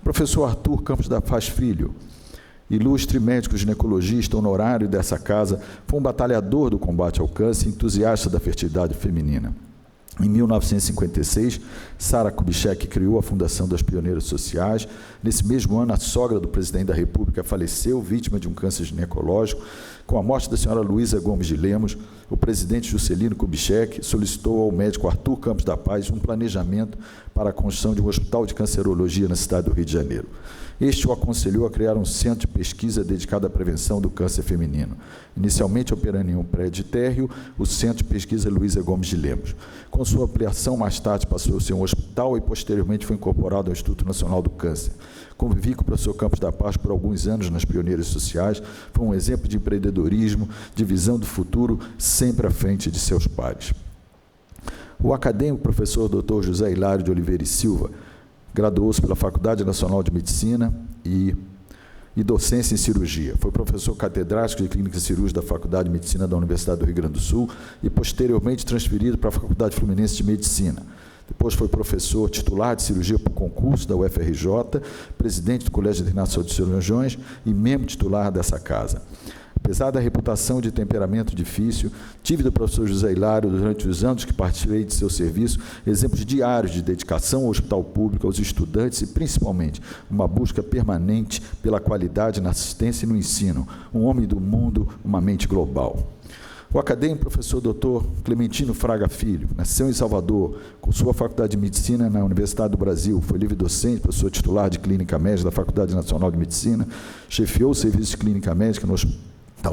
O professor Arthur Campos da Paz Filho, ilustre médico ginecologista honorário dessa casa, foi um batalhador do combate ao câncer e entusiasta da fertilidade feminina. Em 1956, Sara Kubitschek criou a Fundação das Pioneiras Sociais. Nesse mesmo ano, a sogra do presidente da República faleceu, vítima de um câncer ginecológico. Com a morte da senhora Luísa Gomes de Lemos, o presidente Juscelino Kubitschek solicitou ao médico Arthur Campos da Paz um planejamento para a construção de um hospital de cancerologia na cidade do Rio de Janeiro. Este o aconselhou a criar um centro de pesquisa dedicado à prevenção do câncer feminino. Inicialmente operando em um prédio térreo, o Centro de Pesquisa Luísa Gomes de Lemos. Com sua ampliação, mais tarde passou a ser um hospital e posteriormente foi incorporado ao Instituto Nacional do Câncer. Convivi com o professor Campos da Paz por alguns anos nas Pioneiras Sociais, foi um exemplo de empreendedorismo, de visão do futuro, sempre à frente de seus pares. O acadêmico professor Dr. José Hilário de Oliveira e Silva graduou-se pela Faculdade Nacional de Medicina e docência em cirurgia. Foi professor catedrático de clínica cirúrgica da Faculdade de Medicina da Universidade do Rio Grande do Sul e posteriormente transferido para a Faculdade Fluminense de Medicina. Depois foi professor titular de cirurgia por concurso da UFRJ, presidente do Colégio Internacional de Cirurgiões e membro titular dessa casa. Apesar da reputação de temperamento difícil, tive do professor José Hilário, durante os anos que participei de seu serviço, exemplos diários de dedicação ao hospital público, aos estudantes e, principalmente, uma busca permanente pela qualidade na assistência e no ensino. Um homem do mundo, uma mente global. O acadêmico professor Dr. Clementino Fraga Filho nasceu em Salvador, com sua faculdade de medicina na Universidade do Brasil, foi livre docente, professor titular de clínica médica da Faculdade Nacional de Medicina, chefiou o serviço de clínica médica no Hospital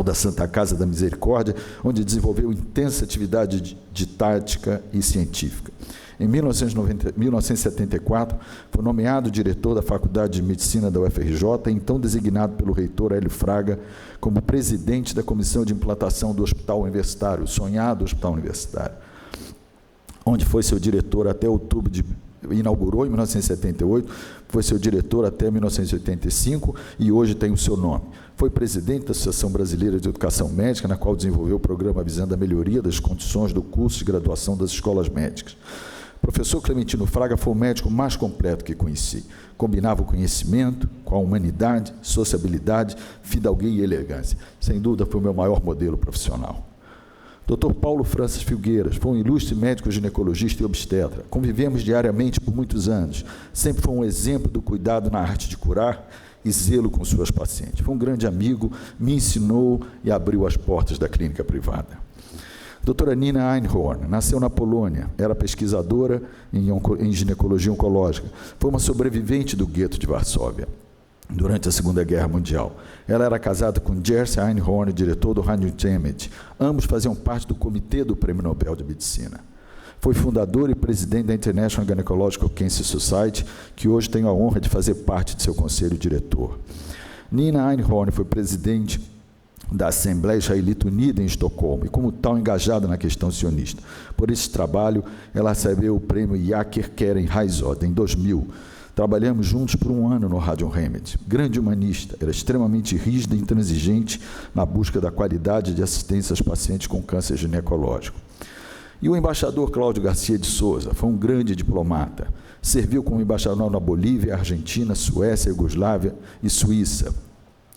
da Santa Casa da Misericórdia, onde desenvolveu intensa atividade didática e científica. Em 1974, foi nomeado diretor da Faculdade de Medicina da UFRJ, então designado pelo reitor Hélio Fraga como presidente da Comissão de Implantação do Hospital Universitário, o sonhado Hospital Universitário, onde foi seu diretor até outubro de... inaugurou em 1978, foi seu diretor até 1985 e hoje tem o seu nome. Foi presidente da Associação Brasileira de Educação Médica, na qual desenvolveu o programa visando a melhoria das condições do curso de graduação das escolas médicas. O professor Clementino Fraga foi o médico mais completo que conheci. Combinava o conhecimento com a humanidade, sociabilidade, fidalguia e elegância. Sem dúvida, foi o meu maior modelo profissional. Dr. Paulo Francis Filgueiras foi um ilustre médico ginecologista e obstetra. Convivemos diariamente por muitos anos. Sempre foi um exemplo do cuidado na arte de curar e zelo com suas pacientes. Foi um grande amigo, me ensinou e abriu as portas da clínica privada. Doutora Nina Einhorn nasceu na Polônia, era pesquisadora em ginecologia oncológica. Foi uma sobrevivente do gueto de Varsóvia durante a Segunda Guerra Mundial. Ela era casada com Jerzy Einhorn, diretor do Rádio Hemet. Ambos faziam parte do comitê do Prêmio Nobel de Medicina. Foi fundador e presidente da International Gynecological Cancer Society, que hoje tenho a honra de fazer parte de seu conselho diretor. Nina Einhorn foi presidente da Assembleia Israelita Unida em Estocolmo e, como tal, engajada na questão sionista. Por esse trabalho, ela recebeu o prêmio Yaker Keren Heizod em 2000. Trabalhamos juntos por 1 ano no Rádio Hammett. Grande humanista, era extremamente rígido e intransigente na busca da qualidade de assistência aos pacientes com câncer ginecológico. E o embaixador Cláudio Garcia de Souza foi um grande diplomata. Serviu como embaixador na Bolívia, Argentina, Suécia, Iugoslávia e Suíça.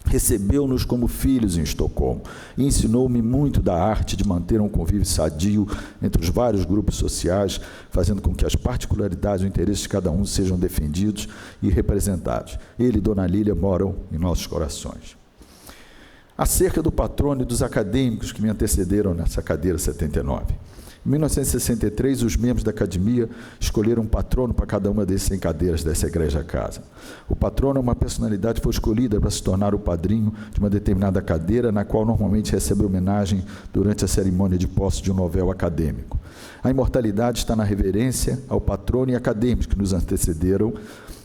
Recebeu-nos como filhos em Estocolmo e ensinou-me muito da arte de manter um convívio sadio entre os vários grupos sociais, fazendo com que as particularidades e os interesses de cada um sejam defendidos e representados. Ele e Dona Lília moram em nossos corações. Acerca do patrono e dos acadêmicos que me antecederam nessa cadeira 79. Em 1963, os membros da academia escolheram um patrono para cada uma das 100 cadeiras dessa egregia casa. O patrono é uma personalidade que foi escolhida para se tornar o padrinho de uma determinada cadeira, na qual normalmente recebe homenagem durante a cerimônia de posse de um novel acadêmico. A imortalidade está na reverência ao patrono e acadêmicos que nos antecederam,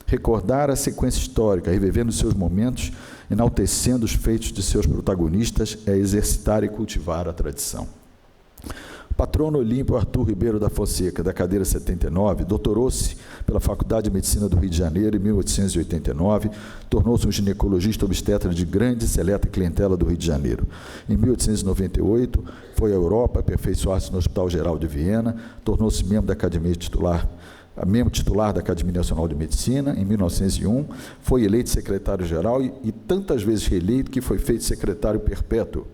recordar a sequência histórica, revivendo seus momentos, enaltecendo os feitos de seus protagonistas, é exercitar e cultivar a tradição. O patrono Olímpio Arthur Ribeiro da Fonseca, da cadeira 79, doutorou-se pela Faculdade de Medicina do Rio de Janeiro em 1889, tornou-se um ginecologista obstetra de grande e seleta clientela do Rio de Janeiro. Em 1898, foi à Europa aperfeiçoar-se no Hospital Geral de Viena, tornou-se membro da Academia titular da Academia Nacional de Medicina, em 1901, foi eleito secretário-geral e tantas vezes reeleito que foi feito secretário perpétuo,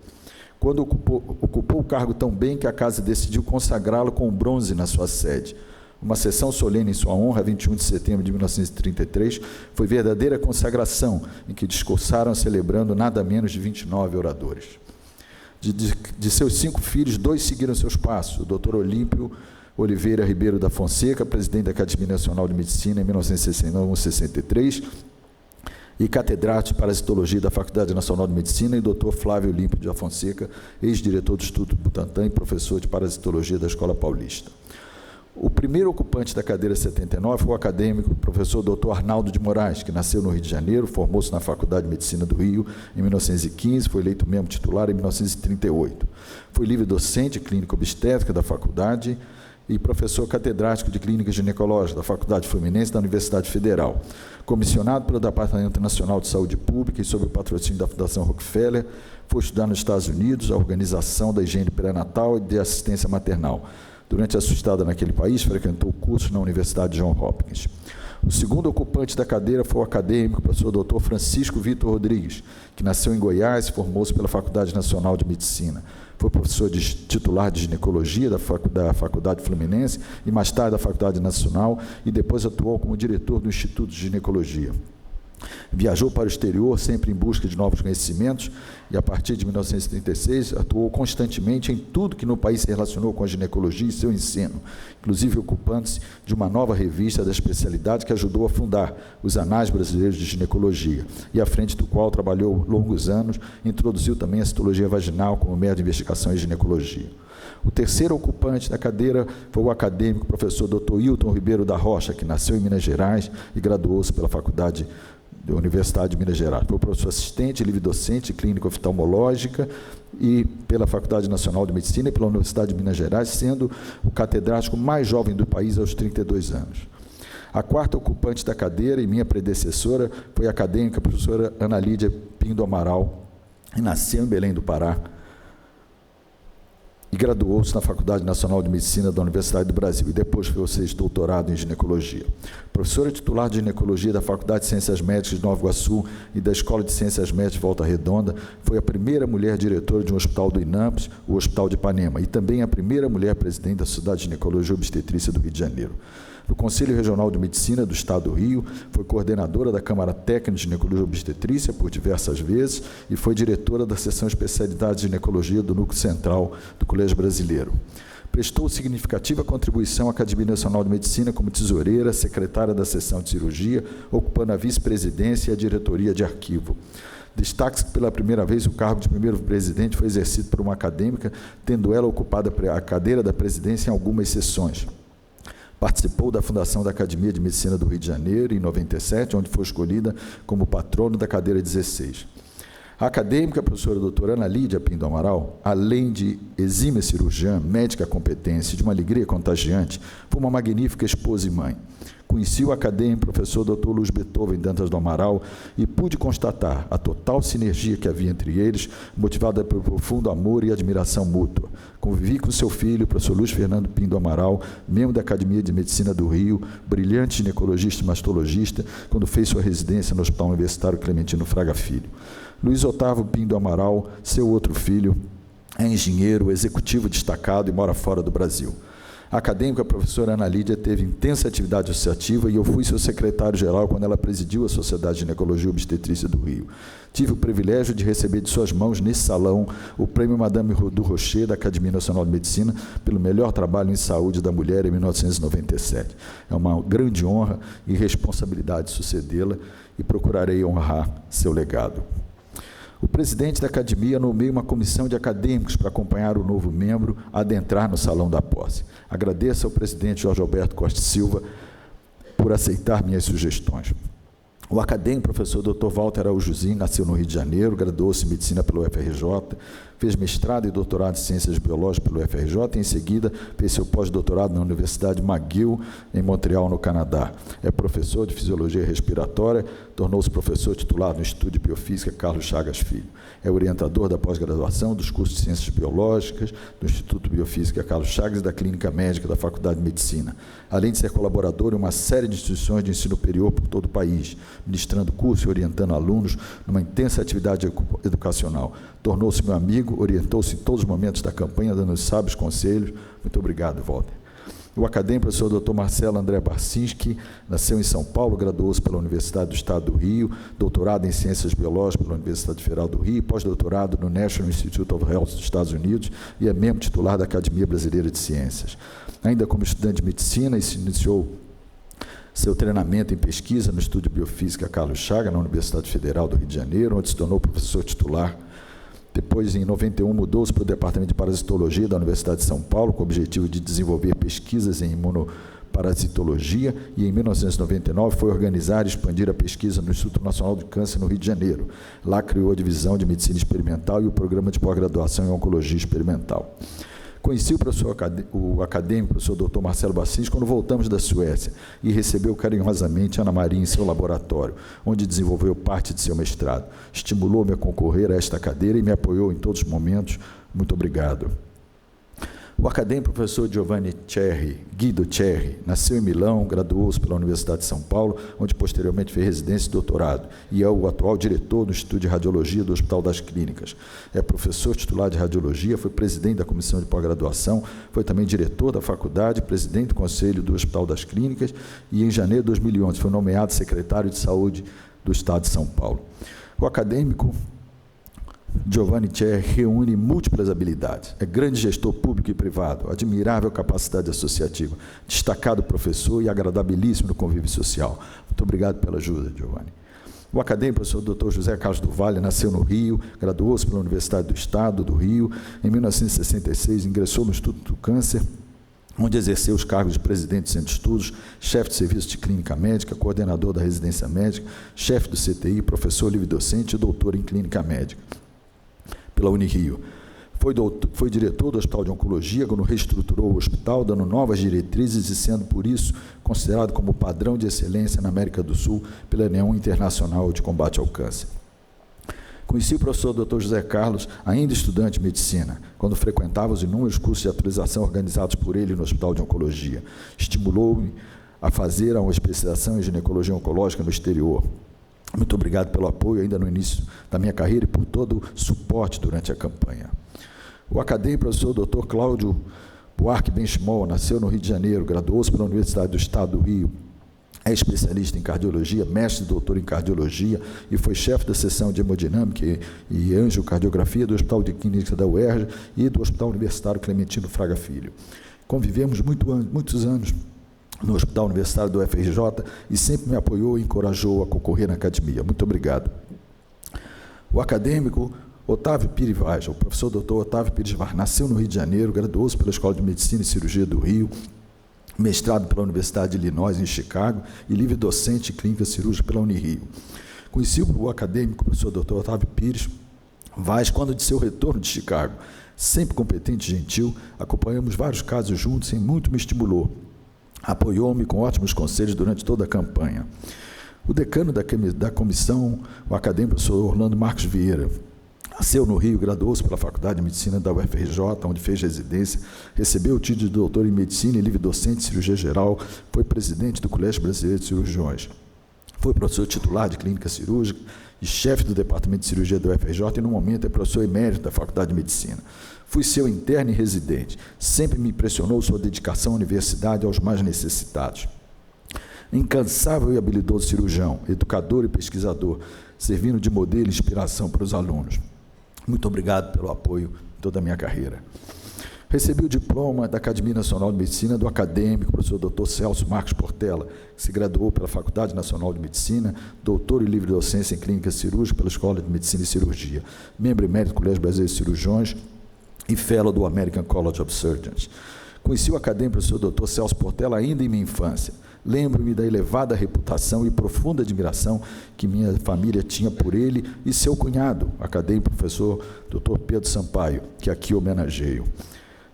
quando ocupou o cargo tão bem que a Casa decidiu consagrá-lo com bronze na sua sede. Uma sessão solene em sua honra, 21 de setembro de 1933, foi verdadeira consagração, em que discursaram celebrando nada menos de 29 oradores. De seus 5 filhos, 2 seguiram seus passos, o Dr. Olímpio Oliveira Ribeiro da Fonseca, presidente da Academia Nacional de Medicina em 1969-63, e catedrático de parasitologia da Faculdade Nacional de Medicina, e Dr. Flávio Olímpio da Fonseca, ex-diretor do Instituto Butantan e professor de parasitologia da Escola Paulista. O primeiro ocupante da cadeira 79 foi o acadêmico professor Dr. Arnaldo de Moraes, que nasceu no Rio de Janeiro, formou-se na Faculdade de Medicina do Rio em 1915, foi eleito membro titular em 1938. Foi livre docente clínico obstétrica da faculdade e professor catedrático de Clínica Ginecológica da Faculdade Fluminense da Universidade Federal. Comissionado pelo Departamento Nacional de Saúde Pública e sob o patrocínio da Fundação Rockefeller, foi estudar nos Estados Unidos a organização da higiene pré-natal e de assistência maternal. Durante a sua estada naquele país, frequentou cursos na Universidade Johns Hopkins. O segundo ocupante da cadeira foi o acadêmico, professor Dr. Francisco Vitor Rodrigues, que nasceu em Goiás e formou-se pela Faculdade Nacional de Medicina. Foi professor titular de ginecologia da Faculdade Fluminense e mais tarde da Faculdade Nacional e depois atuou como diretor do Instituto de Ginecologia. Viajou para o exterior sempre em busca de novos conhecimentos e, a partir de 1936, atuou constantemente em tudo que no país se relacionou com a ginecologia e seu ensino, inclusive ocupando-se de uma nova revista da especialidade que ajudou a fundar os Anais Brasileiros de Ginecologia, e à frente do qual trabalhou longos anos, introduziu também a citologia vaginal como meio de investigação em ginecologia. O terceiro ocupante da cadeira foi o acadêmico professor Dr. Hilton Ribeiro da Rocha, que nasceu em Minas Gerais e graduou-se pela Faculdade da Universidade de Minas Gerais. Foi professor assistente, livre-docente, clínica oftalmológica e pela Faculdade Nacional de Medicina e pela Universidade de Minas Gerais, sendo o catedrático mais jovem do país aos 32 anos. A quarta ocupante da cadeira e minha predecessora foi a acadêmica professora Ana Lídia Pinho do Amaral, que nasceu em Belém do Pará e graduou-se na Faculdade Nacional de Medicina da Universidade do Brasil e depois fez doutorado em ginecologia. Professora titular de ginecologia da Faculdade de Ciências Médicas de Nova Iguaçu e da Escola de Ciências Médicas de Volta Redonda, foi a primeira mulher diretora de um hospital do INAMPS, o Hospital de Ipanema, e também a primeira mulher presidente da Sociedade de Ginecologia e Obstetrícia do Rio de Janeiro. No Conselho Regional de Medicina do Estado do Rio, foi coordenadora da Câmara Técnica de Ginecologia e Obstetrícia por diversas vezes e foi diretora da Seção Especialidade de Ginecologia do Núcleo Central do Colégio Brasileiro. Prestou significativa contribuição à Academia Nacional de Medicina como tesoureira, secretária da Seção de Cirurgia, ocupando a vice-presidência e a diretoria de arquivo. Destaque-se que pela primeira vez o cargo de primeiro-presidente foi exercido por uma acadêmica, tendo ela ocupado a cadeira da presidência em algumas sessões. Participou da fundação da Academia de Medicina do Rio de Janeiro, em 97, onde foi escolhida como patrono da cadeira 16. A acadêmica, a professora doutora Ana Lídia Pinto do Amaral, além de exímia cirurgiã, médica competência e de uma alegria contagiante, foi uma magnífica esposa e mãe. Conheci o acadêmico professor Dr. Luiz Beethoven Dantas do Amaral e pude constatar a total sinergia que havia entre eles, motivada pelo profundo amor e admiração mútua. Convivi com seu filho, o professor Luiz Fernando Pinto do Amaral, membro da Academia de Medicina do Rio, brilhante ginecologista e mastologista, quando fez sua residência no Hospital Universitário Clementino Fraga Filho. Luiz Otávio Pinto do Amaral, seu outro filho, é engenheiro, executivo destacado e mora fora do Brasil. A acadêmica, a professora Ana Lídia, teve intensa atividade associativa e eu fui seu secretário-geral quando ela presidiu a Sociedade de Ginecologia e Obstetrícia do Rio. Tive o privilégio de receber de suas mãos, nesse salão, o prêmio Madame du Rocher da Academia Nacional de Medicina pelo melhor trabalho em saúde da mulher em 1997. É uma grande honra e responsabilidade sucedê-la e procurarei honrar seu legado. O presidente da academia nomeia uma comissão de acadêmicos para acompanhar o novo membro a adentrar no salão da posse. Agradeço ao presidente Jorge Alberto Costa Silva por aceitar minhas sugestões. O acadêmico professor Dr. Walter Araújuzin nasceu no Rio de Janeiro, graduou-se em medicina pelo UFRJ, fez mestrado e doutorado em ciências biológicas pelo UFRJ e, em seguida, fez seu pós-doutorado na Universidade McGill, em Montreal, no Canadá. É professor de Fisiologia Respiratória, tornou-se professor titular no Instituto de Biofísica Carlos Chagas Filho. É orientador da pós-graduação dos cursos de Ciências Biológicas do Instituto de Biofísica Carlos Chagas e da Clínica Médica da Faculdade de Medicina, além de ser colaborador em uma série de instituições de ensino superior por todo o país, ministrando cursos e orientando alunos numa intensa atividade educacional. Tornou-se meu amigo, orientou-se em todos os momentos da campanha, dando sábios conselhos. Muito obrigado, Walter. O acadêmico professor Dr. Marcelo André Barcinski nasceu em São Paulo, graduou-se pela Universidade do Estado do Rio, doutorado em Ciências Biológicas pela Universidade Federal do Rio, pós-doutorado no National Institute of Health dos Estados Unidos e é membro titular da Academia Brasileira de Ciências. Ainda como estudante de medicina, se iniciou seu treinamento em pesquisa no Instituto de Biofísica Carlos Chagas, na Universidade Federal do Rio de Janeiro, onde se tornou professor titular. Depois, em 91, mudou-se para o Departamento de Parasitologia da Universidade de São Paulo, com o objetivo de desenvolver pesquisas em imunoparasitologia, e em 1999 foi organizar e expandir a pesquisa no Instituto Nacional de Câncer, no Rio de Janeiro. Lá criou a Divisão de Medicina Experimental e o Programa de Pós-Graduação em Oncologia Experimental. Conheci o acadêmico, professor Dr. Marcelo Barcinski, quando voltamos da Suécia e recebeu carinhosamente Ana Maria em seu laboratório, onde desenvolveu parte de seu mestrado. Estimulou-me a concorrer a esta cadeira e me apoiou em todos os momentos. Muito obrigado. O acadêmico professor Giovanni Guido Cerri, nasceu em Milão, graduou-se pela Universidade de São Paulo, onde posteriormente fez residência e doutorado, e é o atual diretor do Instituto de Radiologia do Hospital das Clínicas. É professor titular de Radiologia, foi presidente da Comissão de Pós-Graduação, foi também diretor da faculdade, presidente do Conselho do Hospital das Clínicas, e em janeiro de 2011 foi nomeado secretário de Saúde do Estado de São Paulo. O acadêmico Giovanni Cerri reúne múltiplas habilidades. É grande gestor público e privado, admirável capacidade associativa, destacado professor e agradabilíssimo no convívio social. Muito obrigado pela ajuda, Giovanni. O acadêmico professor Dr. José Carlos do Vale nasceu no Rio, graduou-se pela Universidade do Estado do Rio. Em 1966, ingressou no Instituto do Câncer, onde exerceu os cargos de presidente do Centro de Estudos, chefe de serviço de clínica médica, coordenador da residência médica, chefe do CTI, professor livre-docente e doutor em clínica médica pela Unirio. Foi diretor do Hospital de Oncologia, quando reestruturou o hospital, dando novas diretrizes e sendo, por isso, considerado como padrão de excelência na América do Sul pela União Internacional de Combate ao Câncer. Conheci o professor Dr. José Carlos, ainda estudante de medicina, quando frequentava os inúmeros cursos de atualização organizados por ele no Hospital de Oncologia. Estimulou-me a fazer uma especialização em ginecologia oncológica no exterior. Muito obrigado pelo apoio ainda no início da minha carreira e por todo o suporte durante a campanha. O acadêmico professor Dr. Cláudio Buarque Benchimol nasceu no Rio de Janeiro, graduou-se pela Universidade do Estado do Rio, é especialista em cardiologia, mestre e doutor em cardiologia e foi chefe da seção de hemodinâmica e angiocardiografia do Hospital de Clínica da UERJ e do Hospital Universitário Clementino Fraga Filho. Convivemos muitos anos no Hospital Universitário do UFRJ e sempre me apoiou e encorajou a concorrer na academia. Muito obrigado. O acadêmico Otávio Pires Vaz, o professor Dr. Otávio Pires Vaz, nasceu no Rio de Janeiro, graduou-se pela Escola de Medicina e Cirurgia do Rio, mestrado pela Universidade de Illinois, em Chicago, e livre-docente em clínica cirúrgica pela Unirio. Conheci o acadêmico professor Dr. Otávio Pires Vaz, quando de seu retorno de Chicago, sempre competente e gentil, acompanhamos vários casos juntos e muito me estimulou. Apoiou-me com ótimos conselhos durante toda a campanha. O decano da comissão, o acadêmico professor Orlando Marcos Vieira, nasceu no Rio, graduou-se pela Faculdade de Medicina da UFRJ, onde fez residência, recebeu o título de doutor em Medicina e livre-docente de Cirurgia Geral, foi presidente do Colégio Brasileiro de Cirurgiões. Foi professor titular de Clínica Cirúrgica e chefe do Departamento de Cirurgia da UFRJ e, no momento, é professor emérito da Faculdade de Medicina. Fui seu interno e residente. Sempre me impressionou sua dedicação à universidade e aos mais necessitados. Incansável e habilidoso cirurgião, educador e pesquisador, servindo de modelo e inspiração para os alunos. Muito obrigado pelo apoio em toda a minha carreira. Recebi o diploma da Academia Nacional de Medicina do acadêmico, professor Dr. Celso Marcos Portela, que se graduou pela Faculdade Nacional de Medicina, doutor e livre-docência em Clínica Cirúrgica pela Escola de Medicina e Cirurgia, membro emérito do Colégio Brasileiro de Cirurgiões e fellow do American College of Surgeons. Conheci o acadêmico professor Dr. Celso Portela ainda em minha infância. Lembro-me da elevada reputação e profunda admiração que minha família tinha por ele e seu cunhado, acadêmico professor Dr. Pedro Sampaio, que aqui homenageio.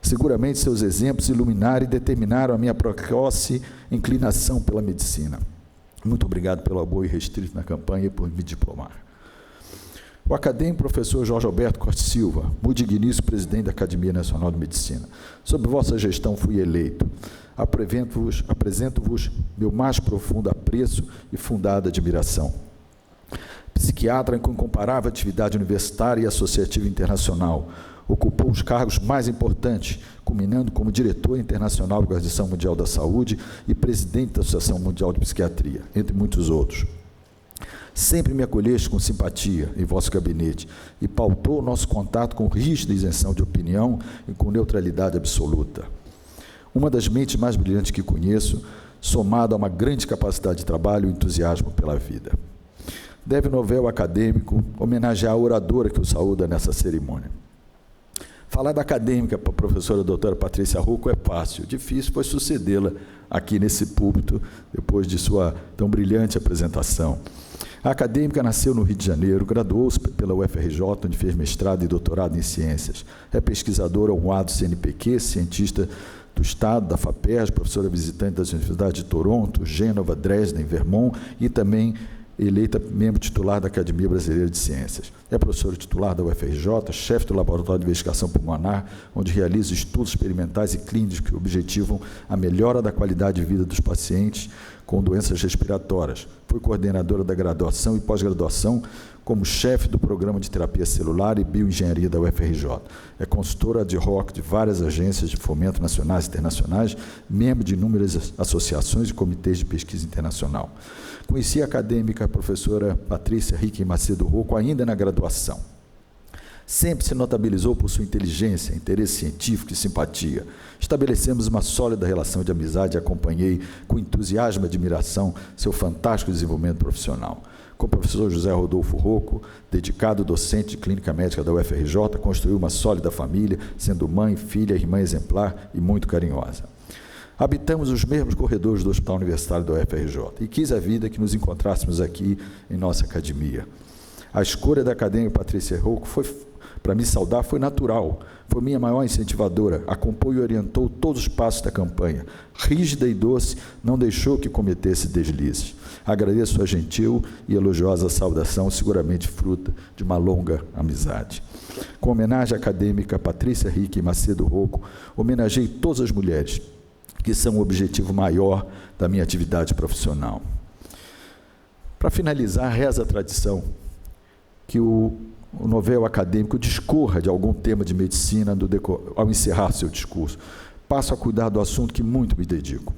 Seguramente seus exemplos iluminaram e determinaram a minha precoce inclinação pela medicina. Muito obrigado pelo apoio restrito na campanha e por me diplomar. O acadêmico professor Jorge Alberto Costa Silva, muito digníssimo presidente da Academia Nacional de Medicina. Sob vossa gestão fui eleito. Apresento-vos meu mais profundo apreço e fundada admiração. Psiquiatra com incomparável atividade universitária e associativa internacional, ocupou os cargos mais importantes, culminando como diretor internacional da Organização Mundial da Saúde e presidente da Associação Mundial de Psiquiatria, entre muitos outros. Sempre me acolheste com simpatia em vosso gabinete e pautou o nosso contato com rígida isenção de opinião e com neutralidade absoluta. Uma das mentes mais brilhantes que conheço, somada a uma grande capacidade de trabalho e entusiasmo pela vida. Deve novel acadêmico homenagear a oradora que o saúda nessa cerimônia. Falar da acadêmica para a professora doutora Patrícia Rocco é fácil, difícil foi sucedê-la aqui nesse púlpito, depois de sua tão brilhante apresentação. A acadêmica nasceu no Rio de Janeiro, graduou-se pela UFRJ, onde fez mestrado e doutorado em ciências. É pesquisadora honrada do CNPq, cientista do Estado, da FAPERJ, professora visitante das universidades de Toronto, Gênova, Dresden, Vermont e também eleita membro titular da Academia Brasileira de Ciências. É professora titular da UFRJ, chefe do Laboratório de Investigação Pulmonar, onde realiza estudos experimentais e clínicos que objetivam a melhora da qualidade de vida dos pacientes com doenças respiratórias. Foi coordenadora da graduação e pós-graduação como chefe do Programa de Terapia Celular e Bioengenharia da UFRJ. É consultora ad hoc de várias agências de fomento nacionais e internacionais, membro de inúmeras associações e comitês de pesquisa internacional. Conheci a acadêmica professora Patrícia Rique Macedo Rocco ainda na graduação. Sempre se notabilizou por sua inteligência, interesse científico e simpatia. Estabelecemos uma sólida relação de amizade e acompanhei com entusiasmo e admiração seu fantástico desenvolvimento profissional. Com o professor José Rodolfo Rocco, dedicado docente de clínica médica da UFRJ, construiu uma sólida família, sendo mãe, filha, irmã exemplar e muito carinhosa. Habitamos os mesmos corredores do Hospital Universitário da UFRJ e quis a vida que nos encontrássemos aqui em nossa academia. A escolha da acadêmica Patrícia Rocco para me saudar foi natural, foi minha maior incentivadora, acompanhou e orientou todos os passos da campanha. Rígida e doce, não deixou que cometesse deslizes. Agradeço sua gentil e elogiosa saudação, seguramente fruto de uma longa amizade. Com homenagem à acadêmica Patrícia Rique Macedo Rocco, homenageei todas as mulheres, que são o objetivo maior da minha atividade profissional. Para finalizar, reza a tradição que o novel acadêmico discorra de algum tema de medicina ao encerrar seu discurso. Passo a cuidar do assunto que muito me dedico.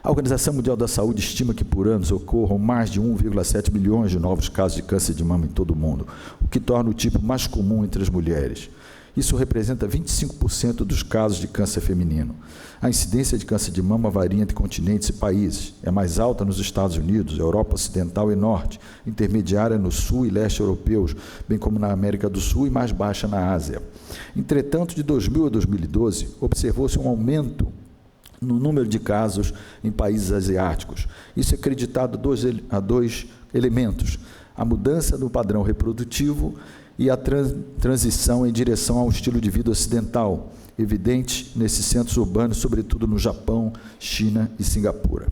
A Organização Mundial da Saúde estima que por ano ocorram mais de 1,7 milhões de novos casos de câncer de mama em todo o mundo, o que torna o tipo mais comum entre as mulheres. Isso representa 25% dos casos de câncer feminino. A incidência de câncer de mama varia entre continentes e países. É mais alta nos Estados Unidos, Europa Ocidental e Norte, intermediária no Sul e Leste europeus, bem como na América do Sul e mais baixa na Ásia. Entretanto, de 2000 a 2012, observou-se um aumento no número de casos em países asiáticos. Isso é acreditado a dois elementos: a mudança do padrão reprodutivo e a transição em direção a um estilo de vida ocidental, evidente nesses centros urbanos, sobretudo no Japão, China e Singapura.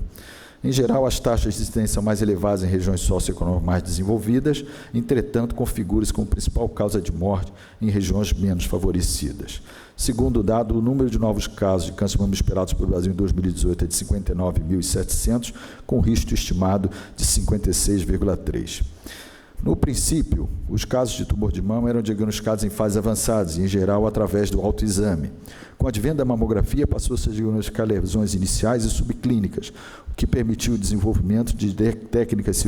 Em geral, as taxas de incidência são mais elevadas em regiões socioeconômicas mais desenvolvidas, entretanto, configura-se como principal causa de morte em regiões menos favorecidas. Segundo o dado, o número de novos casos de câncer de mama esperados pelo Brasil em 2018 é de 59.700, com risco estimado de 56,3. No princípio, os casos de tumor de mama eram diagnosticados em fases avançadas, e, em geral, através do autoexame. Com o advento da mamografia, passou-se a diagnosticar lesões iniciais e subclínicas, o que permitiu o desenvolvimento de técnicas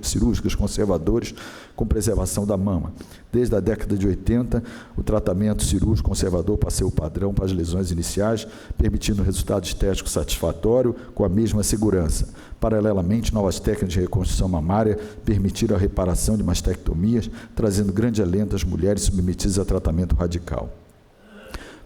cirúrgicas conservadoras com preservação da mama. Desde a década de 80, o tratamento cirúrgico conservador passou o padrão para as lesões iniciais, permitindo um resultado estético satisfatório com a mesma segurança. Paralelamente, novas técnicas de reconstrução mamária permitiram a reparação de mastectomias, trazendo grande alento às mulheres submetidas a tratamento radical.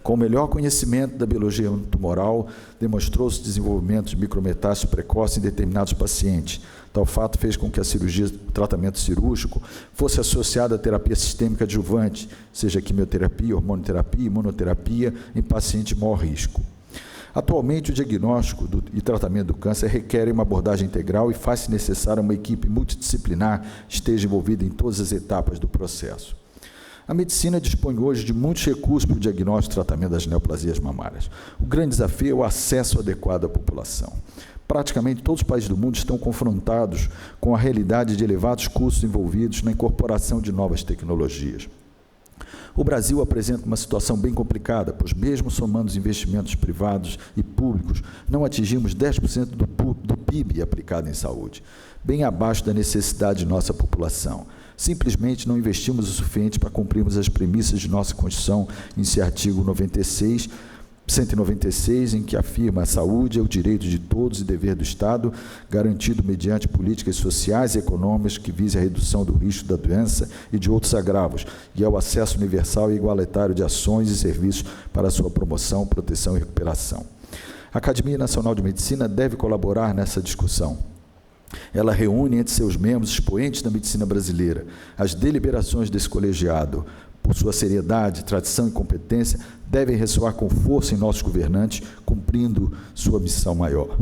Com o melhor conhecimento da biologia tumoral, demonstrou-se o desenvolvimento de micrometástases precoces em determinados pacientes. Tal fato fez com que a cirurgia, o tratamento cirúrgico, fosse associada à terapia sistêmica adjuvante, seja quimioterapia, hormonoterapia e imunoterapia, em pacientes de maior risco. Atualmente, o diagnóstico e tratamento do câncer requerem uma abordagem integral e faz-se necessária uma equipe multidisciplinar que esteja envolvida em todas as etapas do processo. A medicina dispõe hoje de muitos recursos para o diagnóstico e tratamento das neoplasias mamárias. O grande desafio é o acesso adequado à população. Praticamente todos os países do mundo estão confrontados com a realidade de elevados custos envolvidos na incorporação de novas tecnologias. O Brasil apresenta uma situação bem complicada, pois mesmo somando os investimentos privados e públicos, não atingimos 10% do PIB aplicado em saúde, bem abaixo da necessidade de nossa população. Simplesmente não investimos o suficiente para cumprirmos as premissas de nossa Constituição, em seu artigo 196, em que afirma a saúde é o direito de todos e dever do Estado, garantido mediante políticas sociais e econômicas que visem a redução do risco da doença e de outros agravos, e ao acesso universal e igualitário de ações e serviços para a sua promoção, proteção e recuperação. A Academia Nacional de Medicina deve colaborar nessa discussão. Ela reúne entre seus membros expoentes da medicina brasileira. As deliberações desse colegiado, por sua seriedade, tradição e competência, devem ressoar com força em nossos governantes, cumprindo sua missão maior.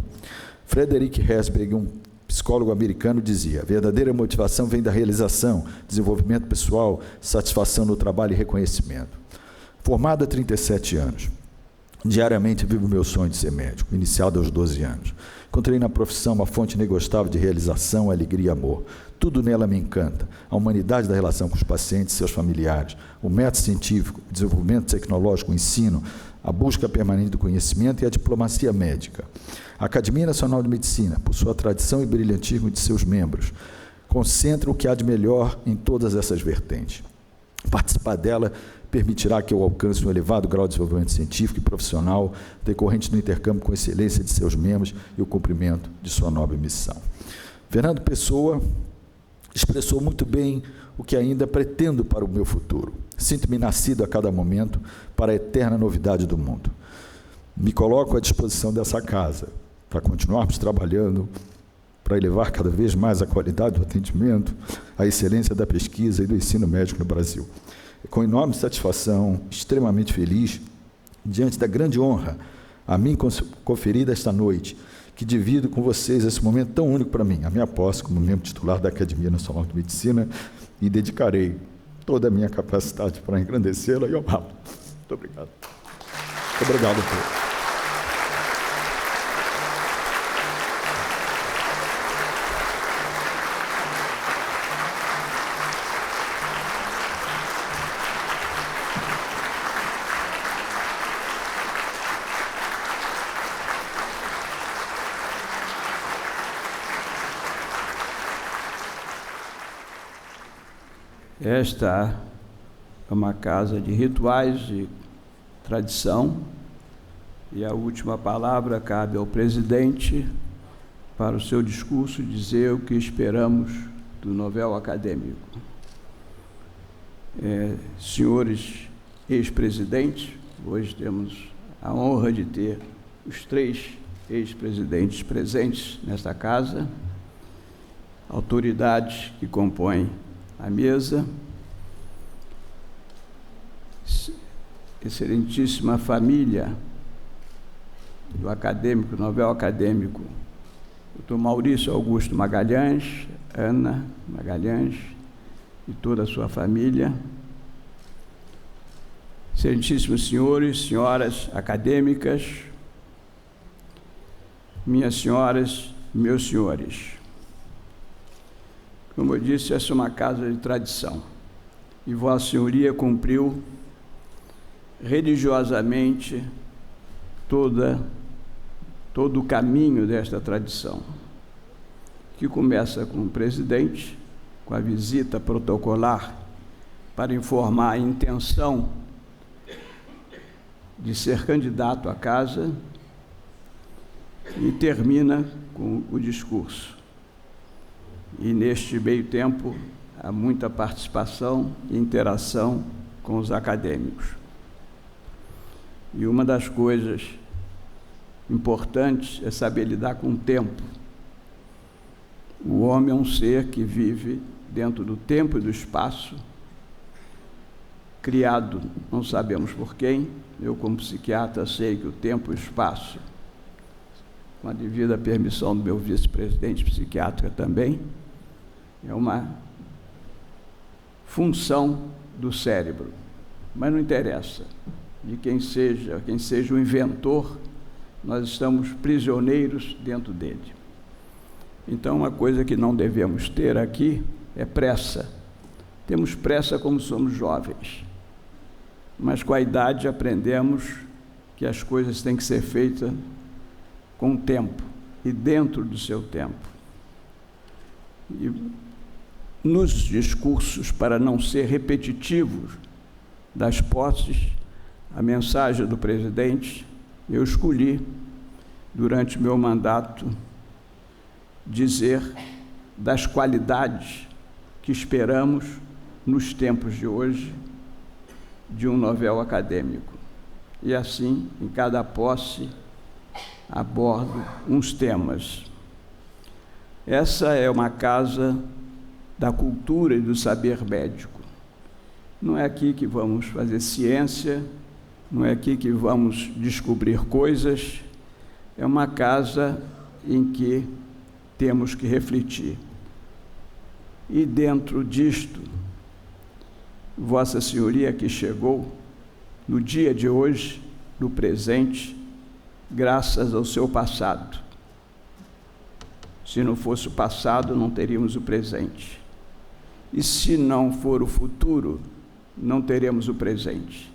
Frederick Herzberg, um psicólogo americano, dizia: a verdadeira motivação vem da realização, desenvolvimento pessoal, satisfação no trabalho e reconhecimento. Formado há 37 anos, diariamente vivo o meu sonho de ser médico, iniciado aos 12 anos. Encontrei na profissão uma fonte inegostável de realização, alegria e amor. Tudo nela me encanta. A humanidade da relação com os pacientes e seus familiares, o método científico, o desenvolvimento tecnológico, o ensino, a busca permanente do conhecimento e a diplomacia médica. A Academia Nacional de Medicina, por sua tradição e brilhantismo de seus membros, concentra o que há de melhor em todas essas vertentes. Participar dela permitirá que eu alcance um elevado grau de desenvolvimento científico e profissional decorrente do intercâmbio com excelência de seus membros e o cumprimento de sua nobre missão. Fernando Pessoa expressou muito bem o que ainda pretendo para o meu futuro. Sinto-me nascido a cada momento para a eterna novidade do mundo. Me coloco à disposição dessa casa para continuarmos trabalhando para elevar cada vez mais a qualidade do atendimento, a excelência da pesquisa e do ensino médico no Brasil. Com enorme satisfação, extremamente feliz, diante da grande honra a mim conferida esta noite, que divido com vocês esse momento tão único para mim, a minha posse como membro titular da Academia Nacional de Medicina, e dedicarei toda a minha capacidade para engrandecê-la e honrá-la. Muito obrigado. Muito obrigado a todos. Esta é uma casa de rituais, de tradição, e a última palavra cabe ao presidente para o seu discurso dizer o que esperamos do novel acadêmico. Senhores ex-presidentes, hoje temos a honra de ter os 3 ex-presidentes presentes nesta casa, autoridades que compõem a mesa, excelentíssima família do acadêmico, novel acadêmico, Dr. Maurício Augusto Magalhães, Ana Magalhães e toda a sua família, excelentíssimos senhores, senhoras acadêmicas, minhas senhoras, meus senhores. Como eu disse, essa é uma casa de tradição e Vossa Senhoria cumpriu religiosamente todo o caminho desta tradição, que começa com o presidente, com a visita protocolar para informar a intenção de ser candidato à casa e termina com o discurso. E neste meio tempo há muita participação e interação com os acadêmicos. E uma das coisas importantes é saber lidar com o tempo. O homem é um ser que vive dentro do tempo e do espaço, criado, não sabemos por quem. Eu, como psiquiatra, sei que o tempo e o espaço, com a devida permissão do meu vice-presidente psiquiátrica também, é uma função do cérebro, mas não interessa de quem seja o inventor, nós estamos prisioneiros dentro dele. Então, uma coisa que não devemos ter aqui é pressa. Temos pressa como somos jovens, mas com a idade aprendemos que as coisas têm que ser feitas com tempo e dentro do seu tempo. E nos discursos, para não ser repetitivos das posses, a mensagem do presidente, eu escolhi, durante meu mandato, dizer das qualidades que esperamos nos tempos de hoje de um novel acadêmico. E assim, em cada posse, abordo uns temas. Essa é uma casa da cultura e do saber médico. Não é aqui que vamos fazer ciência, não é aqui que vamos descobrir coisas, é uma casa em que temos que refletir. E dentro disto, Vossa Senhoria que chegou no dia de hoje, no presente, graças ao seu passado. Se não fosse o passado, não teríamos o presente. E se não for o futuro, não teremos o presente.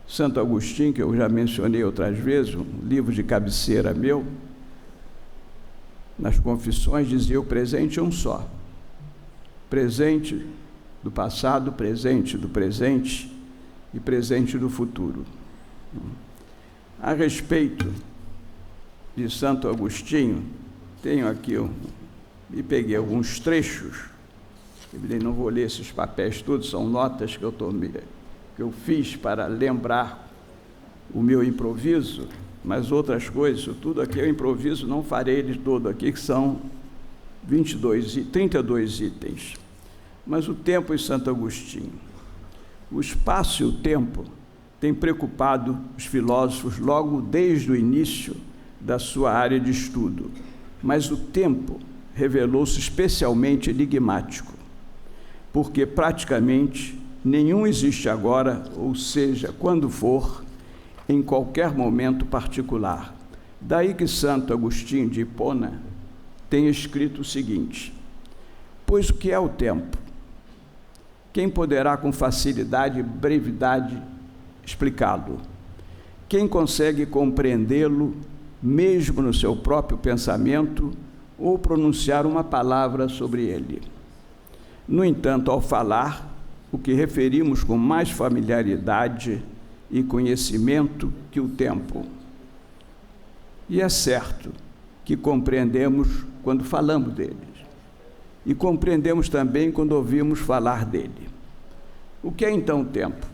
Santo Agostinho, que eu já mencionei outras vezes, um livro de cabeceira meu, nas Confissões dizia: o presente é um só. Presente do passado, presente do presente e presente do futuro. A respeito de Santo Agostinho, tenho aqui, e peguei alguns trechos, não vou ler esses papéis todos, são notas que eu fiz para lembrar o meu improviso, mas outras coisas, isso tudo aqui é improviso, não farei de todo aqui, que são 32 itens. Mas o tempo em Santo Agostinho. O espaço e o tempo têm preocupado os filósofos logo desde o início da sua área de estudo, mas o tempo revelou-se especialmente enigmático, porque praticamente nenhum existe agora, ou seja, quando for, em qualquer momento particular. Daí que Santo Agostinho de Hipona tem escrito o seguinte: pois o que é o tempo? Quem poderá com facilidade e brevidade explicá-lo? Quem consegue compreendê-lo, mesmo no seu próprio pensamento, ou pronunciar uma palavra sobre ele? No entanto, ao falar, o que referimos com mais familiaridade e conhecimento que o tempo. E é certo que compreendemos quando falamos dele, e compreendemos também quando ouvimos falar dele. O que é então o tempo?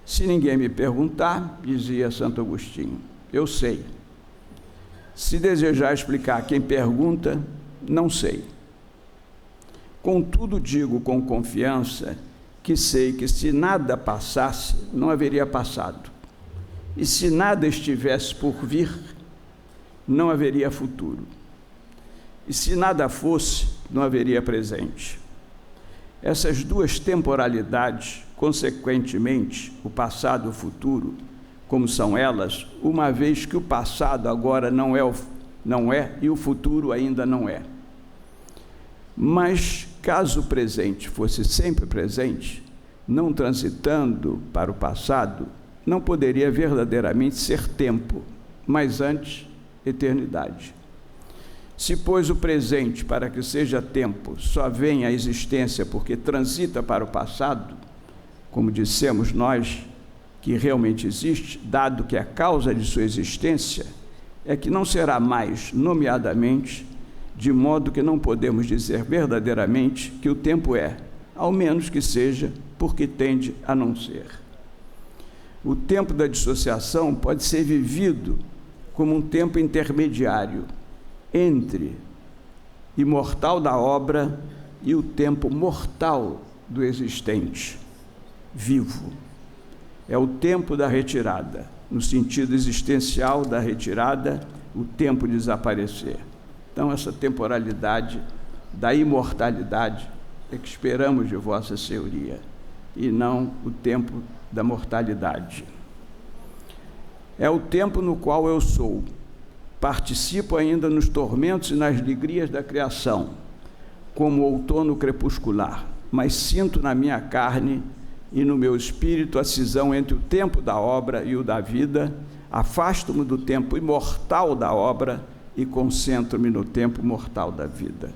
Se ninguém me perguntar, dizia Santo Agostinho, eu sei. Se desejar explicar quem pergunta, não sei. Contudo, digo com confiança que sei que se nada passasse, não haveria passado. E se nada estivesse por vir, não haveria futuro. E se nada fosse, não haveria presente. Essas duas temporalidades, consequentemente, o passado e o futuro, como são elas, uma vez que o passado agora não é e o futuro ainda não é. Mas, caso o presente fosse sempre presente, não transitando para o passado, não poderia verdadeiramente ser tempo, mas antes, eternidade. Se, pois, o presente, para que seja tempo, só vem à existência porque transita para o passado, como dissemos nós, que realmente existe, dado que a causa de sua existência é que não será mais, nomeadamente, de modo que não podemos dizer verdadeiramente que o tempo é, ao menos que seja porque tende a não ser. O tempo da dissociação pode ser vivido como um tempo intermediário entre imortal da obra e o tempo mortal do existente, vivo. É o tempo da retirada, no sentido existencial da retirada, o tempo de desaparecer. Então, essa temporalidade da imortalidade é que esperamos de Vossa Senhoria, e não o tempo da mortalidade. É o tempo no qual eu sou. Participo ainda nos tormentos e nas alegrias da criação, como o outono crepuscular, mas sinto na minha carne e no meu espírito a cisão entre o tempo da obra e o da vida, afasto-me do tempo imortal da obra e concentro-me no tempo mortal da vida.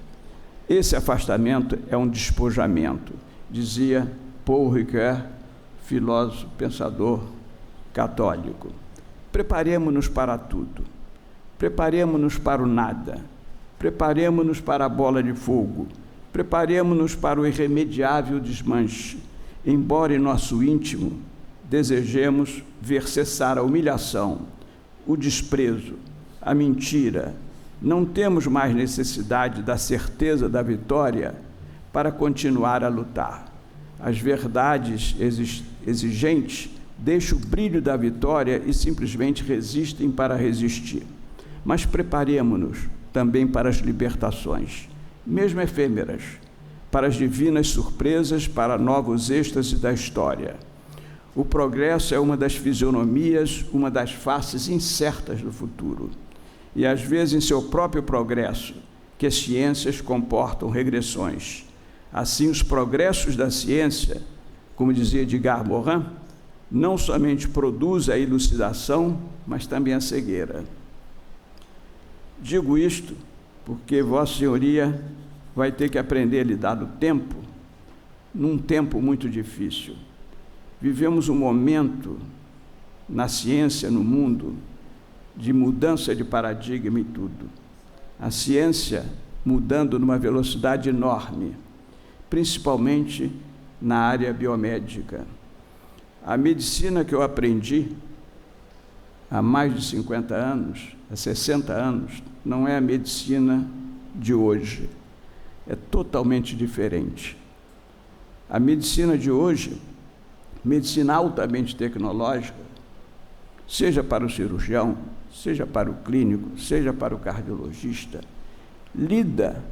Esse afastamento é um despojamento, dizia Paul Ricoeur, filósofo, pensador católico. Preparemo-nos para tudo. Preparemo-nos para o nada. Preparemo-nos para a bola de fogo. Preparemo-nos para o irremediável desmanche, embora em nosso íntimo desejemos ver cessar a humilhação, o desprezo, a mentira. Não temos mais necessidade da certeza da vitória para continuar a lutar. As verdades exigentes deixam o brilho da vitória e simplesmente resistem para resistir. Mas preparemo-nos também para as libertações, mesmo efêmeras, para as divinas surpresas, para novos êxtases da história. O progresso é uma das fisionomias, uma das faces incertas do futuro. E às vezes em seu próprio progresso, que as ciências comportam regressões. Assim, os progressos da ciência, como dizia Edgar Morin, não somente produzem a elucidação, mas também a cegueira. Digo isto porque Vossa Senhoria vai ter que aprender a lidar do tempo, num tempo muito difícil. Vivemos um momento na ciência, no mundo, de mudança de paradigma e tudo. A ciência mudando numa velocidade enorme, principalmente na área biomédica. A medicina que eu aprendi há mais de 50 anos, há 60 anos, não é a medicina de hoje. É totalmente diferente. A medicina de hoje, medicina altamente tecnológica, seja para o cirurgião, seja para o clínico, seja para o cardiologista, lida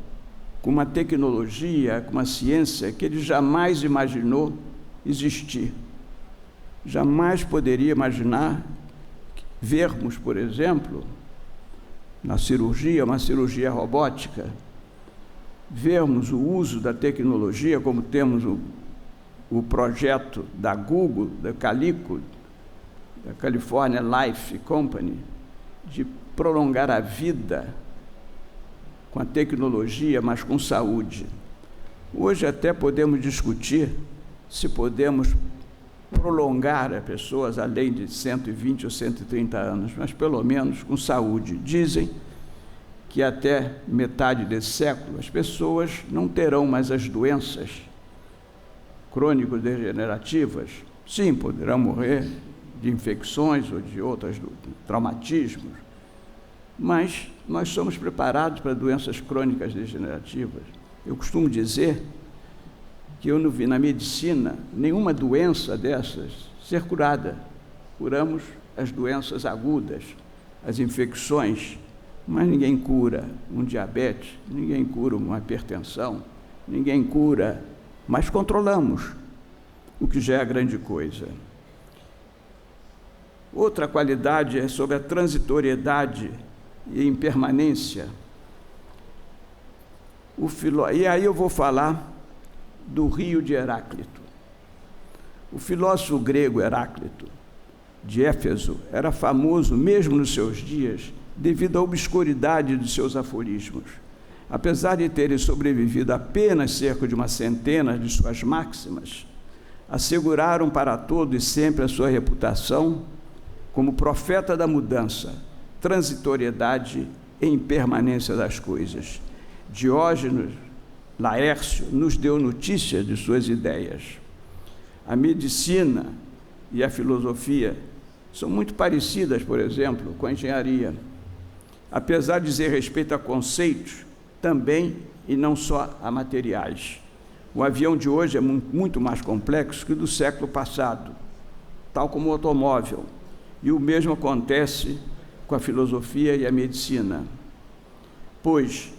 com uma tecnologia, com uma ciência que ele jamais imaginou existir. Jamais poderia imaginar vermos, por exemplo, na cirurgia, uma cirurgia robótica, vermos o uso da tecnologia, como temos o projeto da Google, da Calico, da California Life Company, de prolongar a vida com a tecnologia, mas com saúde. Hoje até podemos discutir se podemos prolongar as pessoas além de 120 ou 130 anos, mas pelo menos com saúde. Dizem que até metade desse século as pessoas não terão mais as doenças crônico-degenerativas. Sim, poderão morrer de infecções ou de outros traumatismos, mas nós somos preparados para doenças crônicas degenerativas. Eu costumo dizer que eu não vi na medicina nenhuma doença dessas ser curada. Curamos as doenças agudas, as infecções, mas ninguém cura um diabetes, ninguém cura uma hipertensão, ninguém cura, mas controlamos, o que já é grande coisa. Outra qualidade é sobre a transitoriedade e impermanência. E aí eu vou falar do rio de Heráclito. O filósofo grego Heráclito, de Éfeso, era famoso mesmo nos seus dias devido à obscuridade de seus aforismos. Apesar de terem sobrevivido apenas cerca de uma centena de suas máximas, asseguraram para todo e sempre a sua reputação como profeta da mudança, transitoriedade e impermanência das coisas. Diógenes Laércio nos deu notícia de suas ideias. A medicina e a filosofia são muito parecidas, por exemplo, com a engenharia. Apesar de dizer respeito a conceitos, também e não só a materiais. O avião de hoje é muito mais complexo que o do século passado, tal como o automóvel. E o mesmo acontece com a filosofia e a medicina. Pois,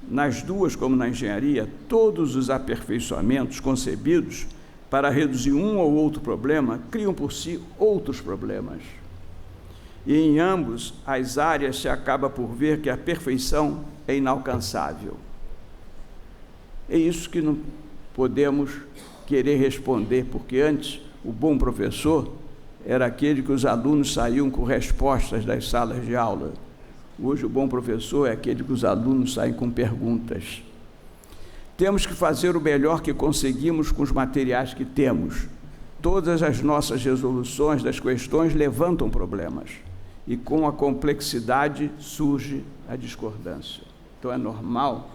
nas duas, como na engenharia, todos os aperfeiçoamentos concebidos para reduzir um ou outro problema criam por si outros problemas. E em ambos as áreas se acaba por ver que a perfeição é inalcançável. É isso que não podemos querer responder, porque antes o bom professor era aquele que os alunos saíam com respostas das salas de aula. Hoje o bom professor é aquele que os alunos saem com perguntas. Temos que fazer o melhor que conseguimos com os materiais que temos. Todas as nossas resoluções das questões levantam problemas, e com a complexidade surge a discordância. Então é normal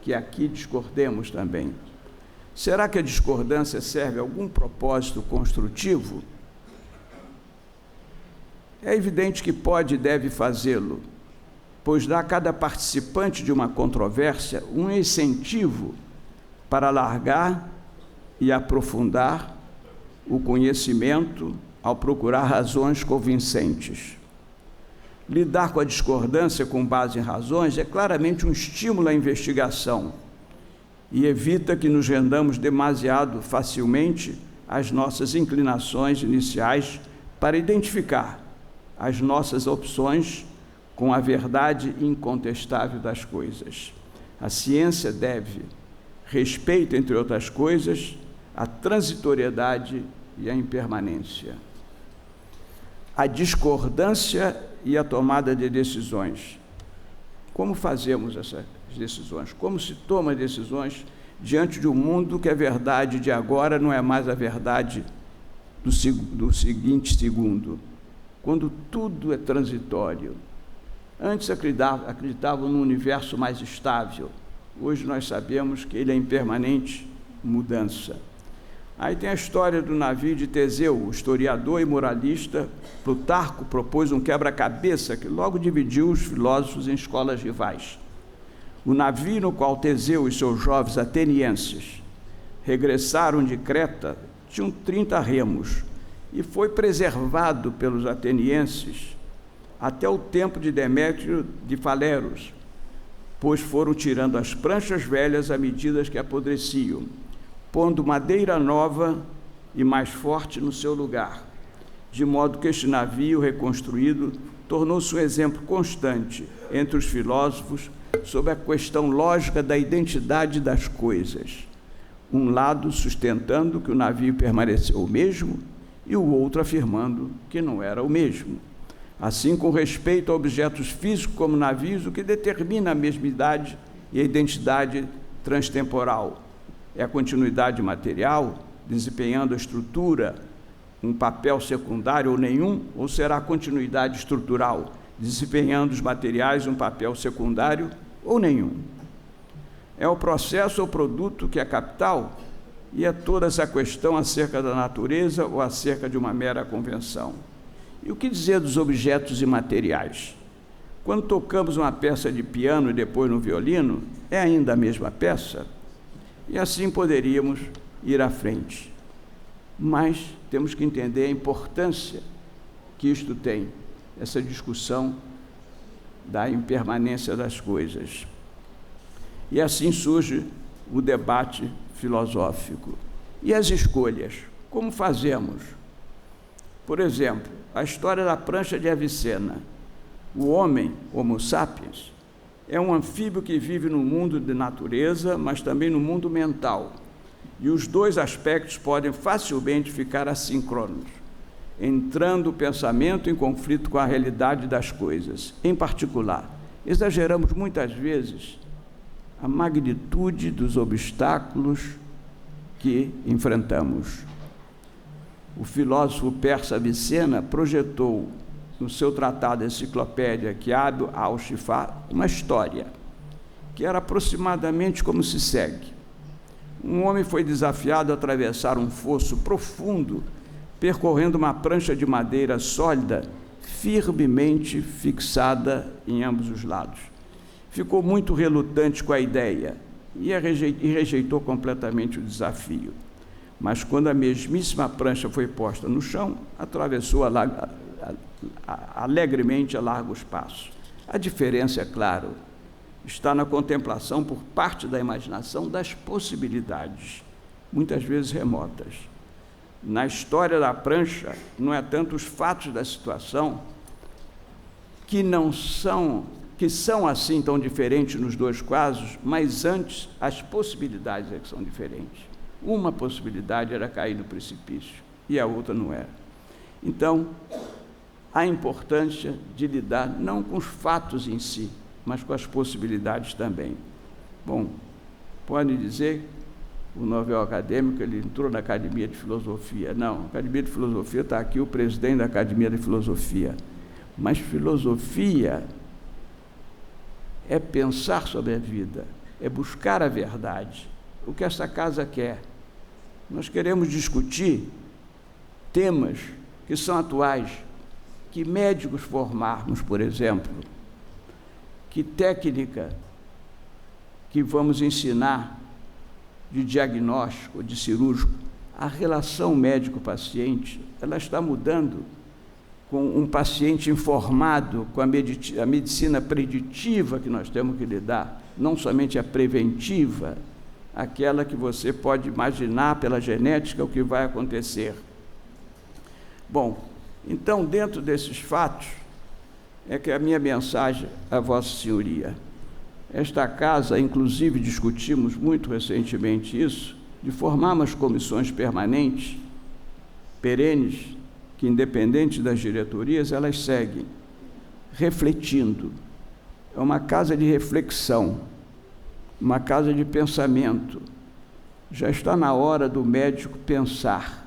que aqui discordemos também. Será que a discordância serve a algum propósito construtivo? É evidente que pode e deve fazê-lo, pois dá a cada participante de uma controvérsia um incentivo para alargar e aprofundar o conhecimento ao procurar razões convincentes. Lidar com a discordância com base em razões é claramente um estímulo à investigação e evita que nos rendamos demasiado facilmente às nossas inclinações iniciais para identificar as nossas opções com a verdade incontestável das coisas. A ciência deve respeito, entre outras coisas, à transitoriedade e à impermanência. A discordância e a tomada de decisões. Como fazemos essas decisões? Como se toma decisões diante de um mundo que a verdade de agora não é mais a verdade do seguinte segundo, quando tudo é transitório? Antes acreditavam num universo mais estável. Hoje nós sabemos que ele é em permanente mudança. Aí tem a história do navio de Teseu. O historiador e moralista Plutarco propôs um quebra-cabeça que logo dividiu os filósofos em escolas rivais. O navio no qual Teseu e seus jovens atenienses regressaram de Creta tinha 30 remos e foi preservado pelos atenienses até o tempo de Demétrio de Faleros, pois foram tirando as pranchas velhas à medida que apodreciam, pondo madeira nova e mais forte no seu lugar, de modo que este navio reconstruído tornou-se um exemplo constante entre os filósofos sobre a questão lógica da identidade das coisas, um lado sustentando que o navio permaneceu o mesmo e o outro afirmando que não era o mesmo. Assim, com respeito a objetos físicos como navios, o que determina a mesmidade e a identidade transtemporal é a continuidade material, desempenhando a estrutura um papel secundário ou nenhum, ou será a continuidade estrutural, desempenhando os materiais um papel secundário ou nenhum? É o processo ou produto que é capital? E é toda essa questão acerca da natureza ou acerca de uma mera convenção? E o que dizer dos objetos imateriais? Quando tocamos uma peça de piano e depois no violino, é ainda a mesma peça? E assim poderíamos ir à frente. Mas temos que entender a importância que isto tem, essa discussão da impermanência das coisas. E assim surge o debate filosófico. E as escolhas? Como fazemos? Por exemplo, a história da prancha de Avicena. O homem, Homo sapiens, é um anfíbio que vive no mundo de natureza, mas também no mundo mental. E os dois aspectos podem facilmente ficar assíncronos, entrando o pensamento em conflito com a realidade das coisas. Em particular, exageramos muitas vezes a magnitude dos obstáculos que enfrentamos. O filósofo persa Avicena projetou no seu tratado Enciclopédia Kiab al-Shifa uma história que era aproximadamente como se segue. Um homem foi desafiado a atravessar um fosso profundo, percorrendo uma prancha de madeira sólida, firmemente fixada em ambos os lados. Ficou muito relutante com a ideia e rejeitou completamente o desafio. Mas quando a mesmíssima prancha foi posta no chão, atravessou alegremente a largos passos. A diferença, é claro, está na contemplação por parte da imaginação das possibilidades, muitas vezes remotas. Na história da prancha, não é tanto os fatos da situação que são assim tão diferentes nos dois casos, mas antes as possibilidades é que são diferentes. Uma possibilidade era cair no precipício e a outra não era. Então, a importância de lidar não com os fatos em si, mas com as possibilidades também. Bom, pode dizer, o novel acadêmico, ele entrou na Academia de Filosofia. Não, a Academia de Filosofia está aqui o presidente da Academia de Filosofia. Mas filosofia é pensar sobre a vida, é buscar a verdade, o que essa casa quer. Nós queremos discutir temas que são atuais, que médicos formarmos, por exemplo, que técnica que vamos ensinar de diagnóstico, de cirúrgico. A relação médico-paciente, ela está mudando com um paciente informado, com a medicina preditiva que nós temos que lidar, não somente a preventiva, aquela que você pode imaginar pela genética o que vai acontecer. Bom, então, dentro desses fatos, é que a minha mensagem a Vossa Senhoria. Esta casa, inclusive, discutimos muito recentemente isso, de formarmos comissões permanentes, perenes, que, independente das diretorias, elas seguem, refletindo. É uma casa de reflexão, uma casa de pensamento. Já está na hora do médico pensar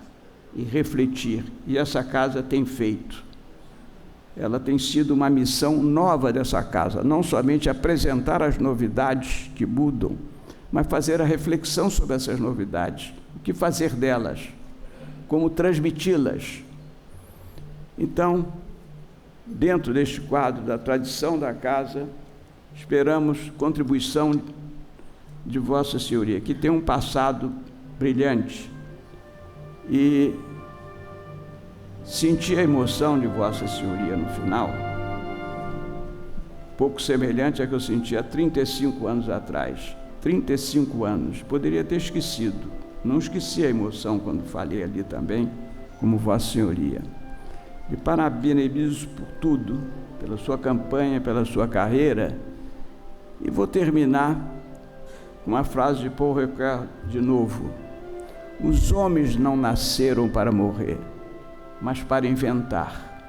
e refletir, e essa casa tem feito. Ela tem sido uma missão nova dessa casa, não somente apresentar as novidades que mudam, mas fazer a reflexão sobre essas novidades, o que fazer delas, como transmiti-las. Então, dentro deste quadro da tradição da casa, esperamos contribuição de Vossa Senhoria, que tem um passado brilhante, e senti a emoção de Vossa Senhoria no final, pouco semelhante à que eu senti há 35 anos atrás. 35 anos, poderia ter esquecido, não esqueci a emoção quando falei ali também, como Vossa Senhoria. E parabenizo por tudo, pela sua campanha, pela sua carreira, e vou terminar com uma frase de Paul Ricoeur de novo: os homens não nasceram para morrer, mas para inventar.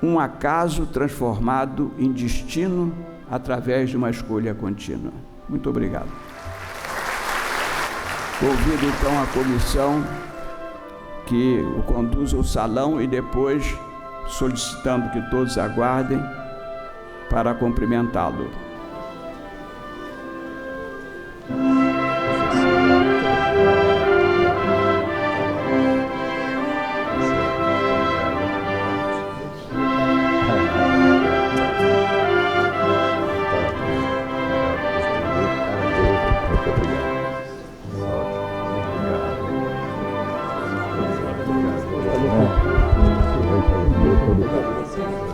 Um acaso transformado em destino através de uma escolha contínua. Muito obrigado. Convido então a comissão que o conduza ao salão e depois solicitando que todos aguardem para cumprimentá-lo. Sim.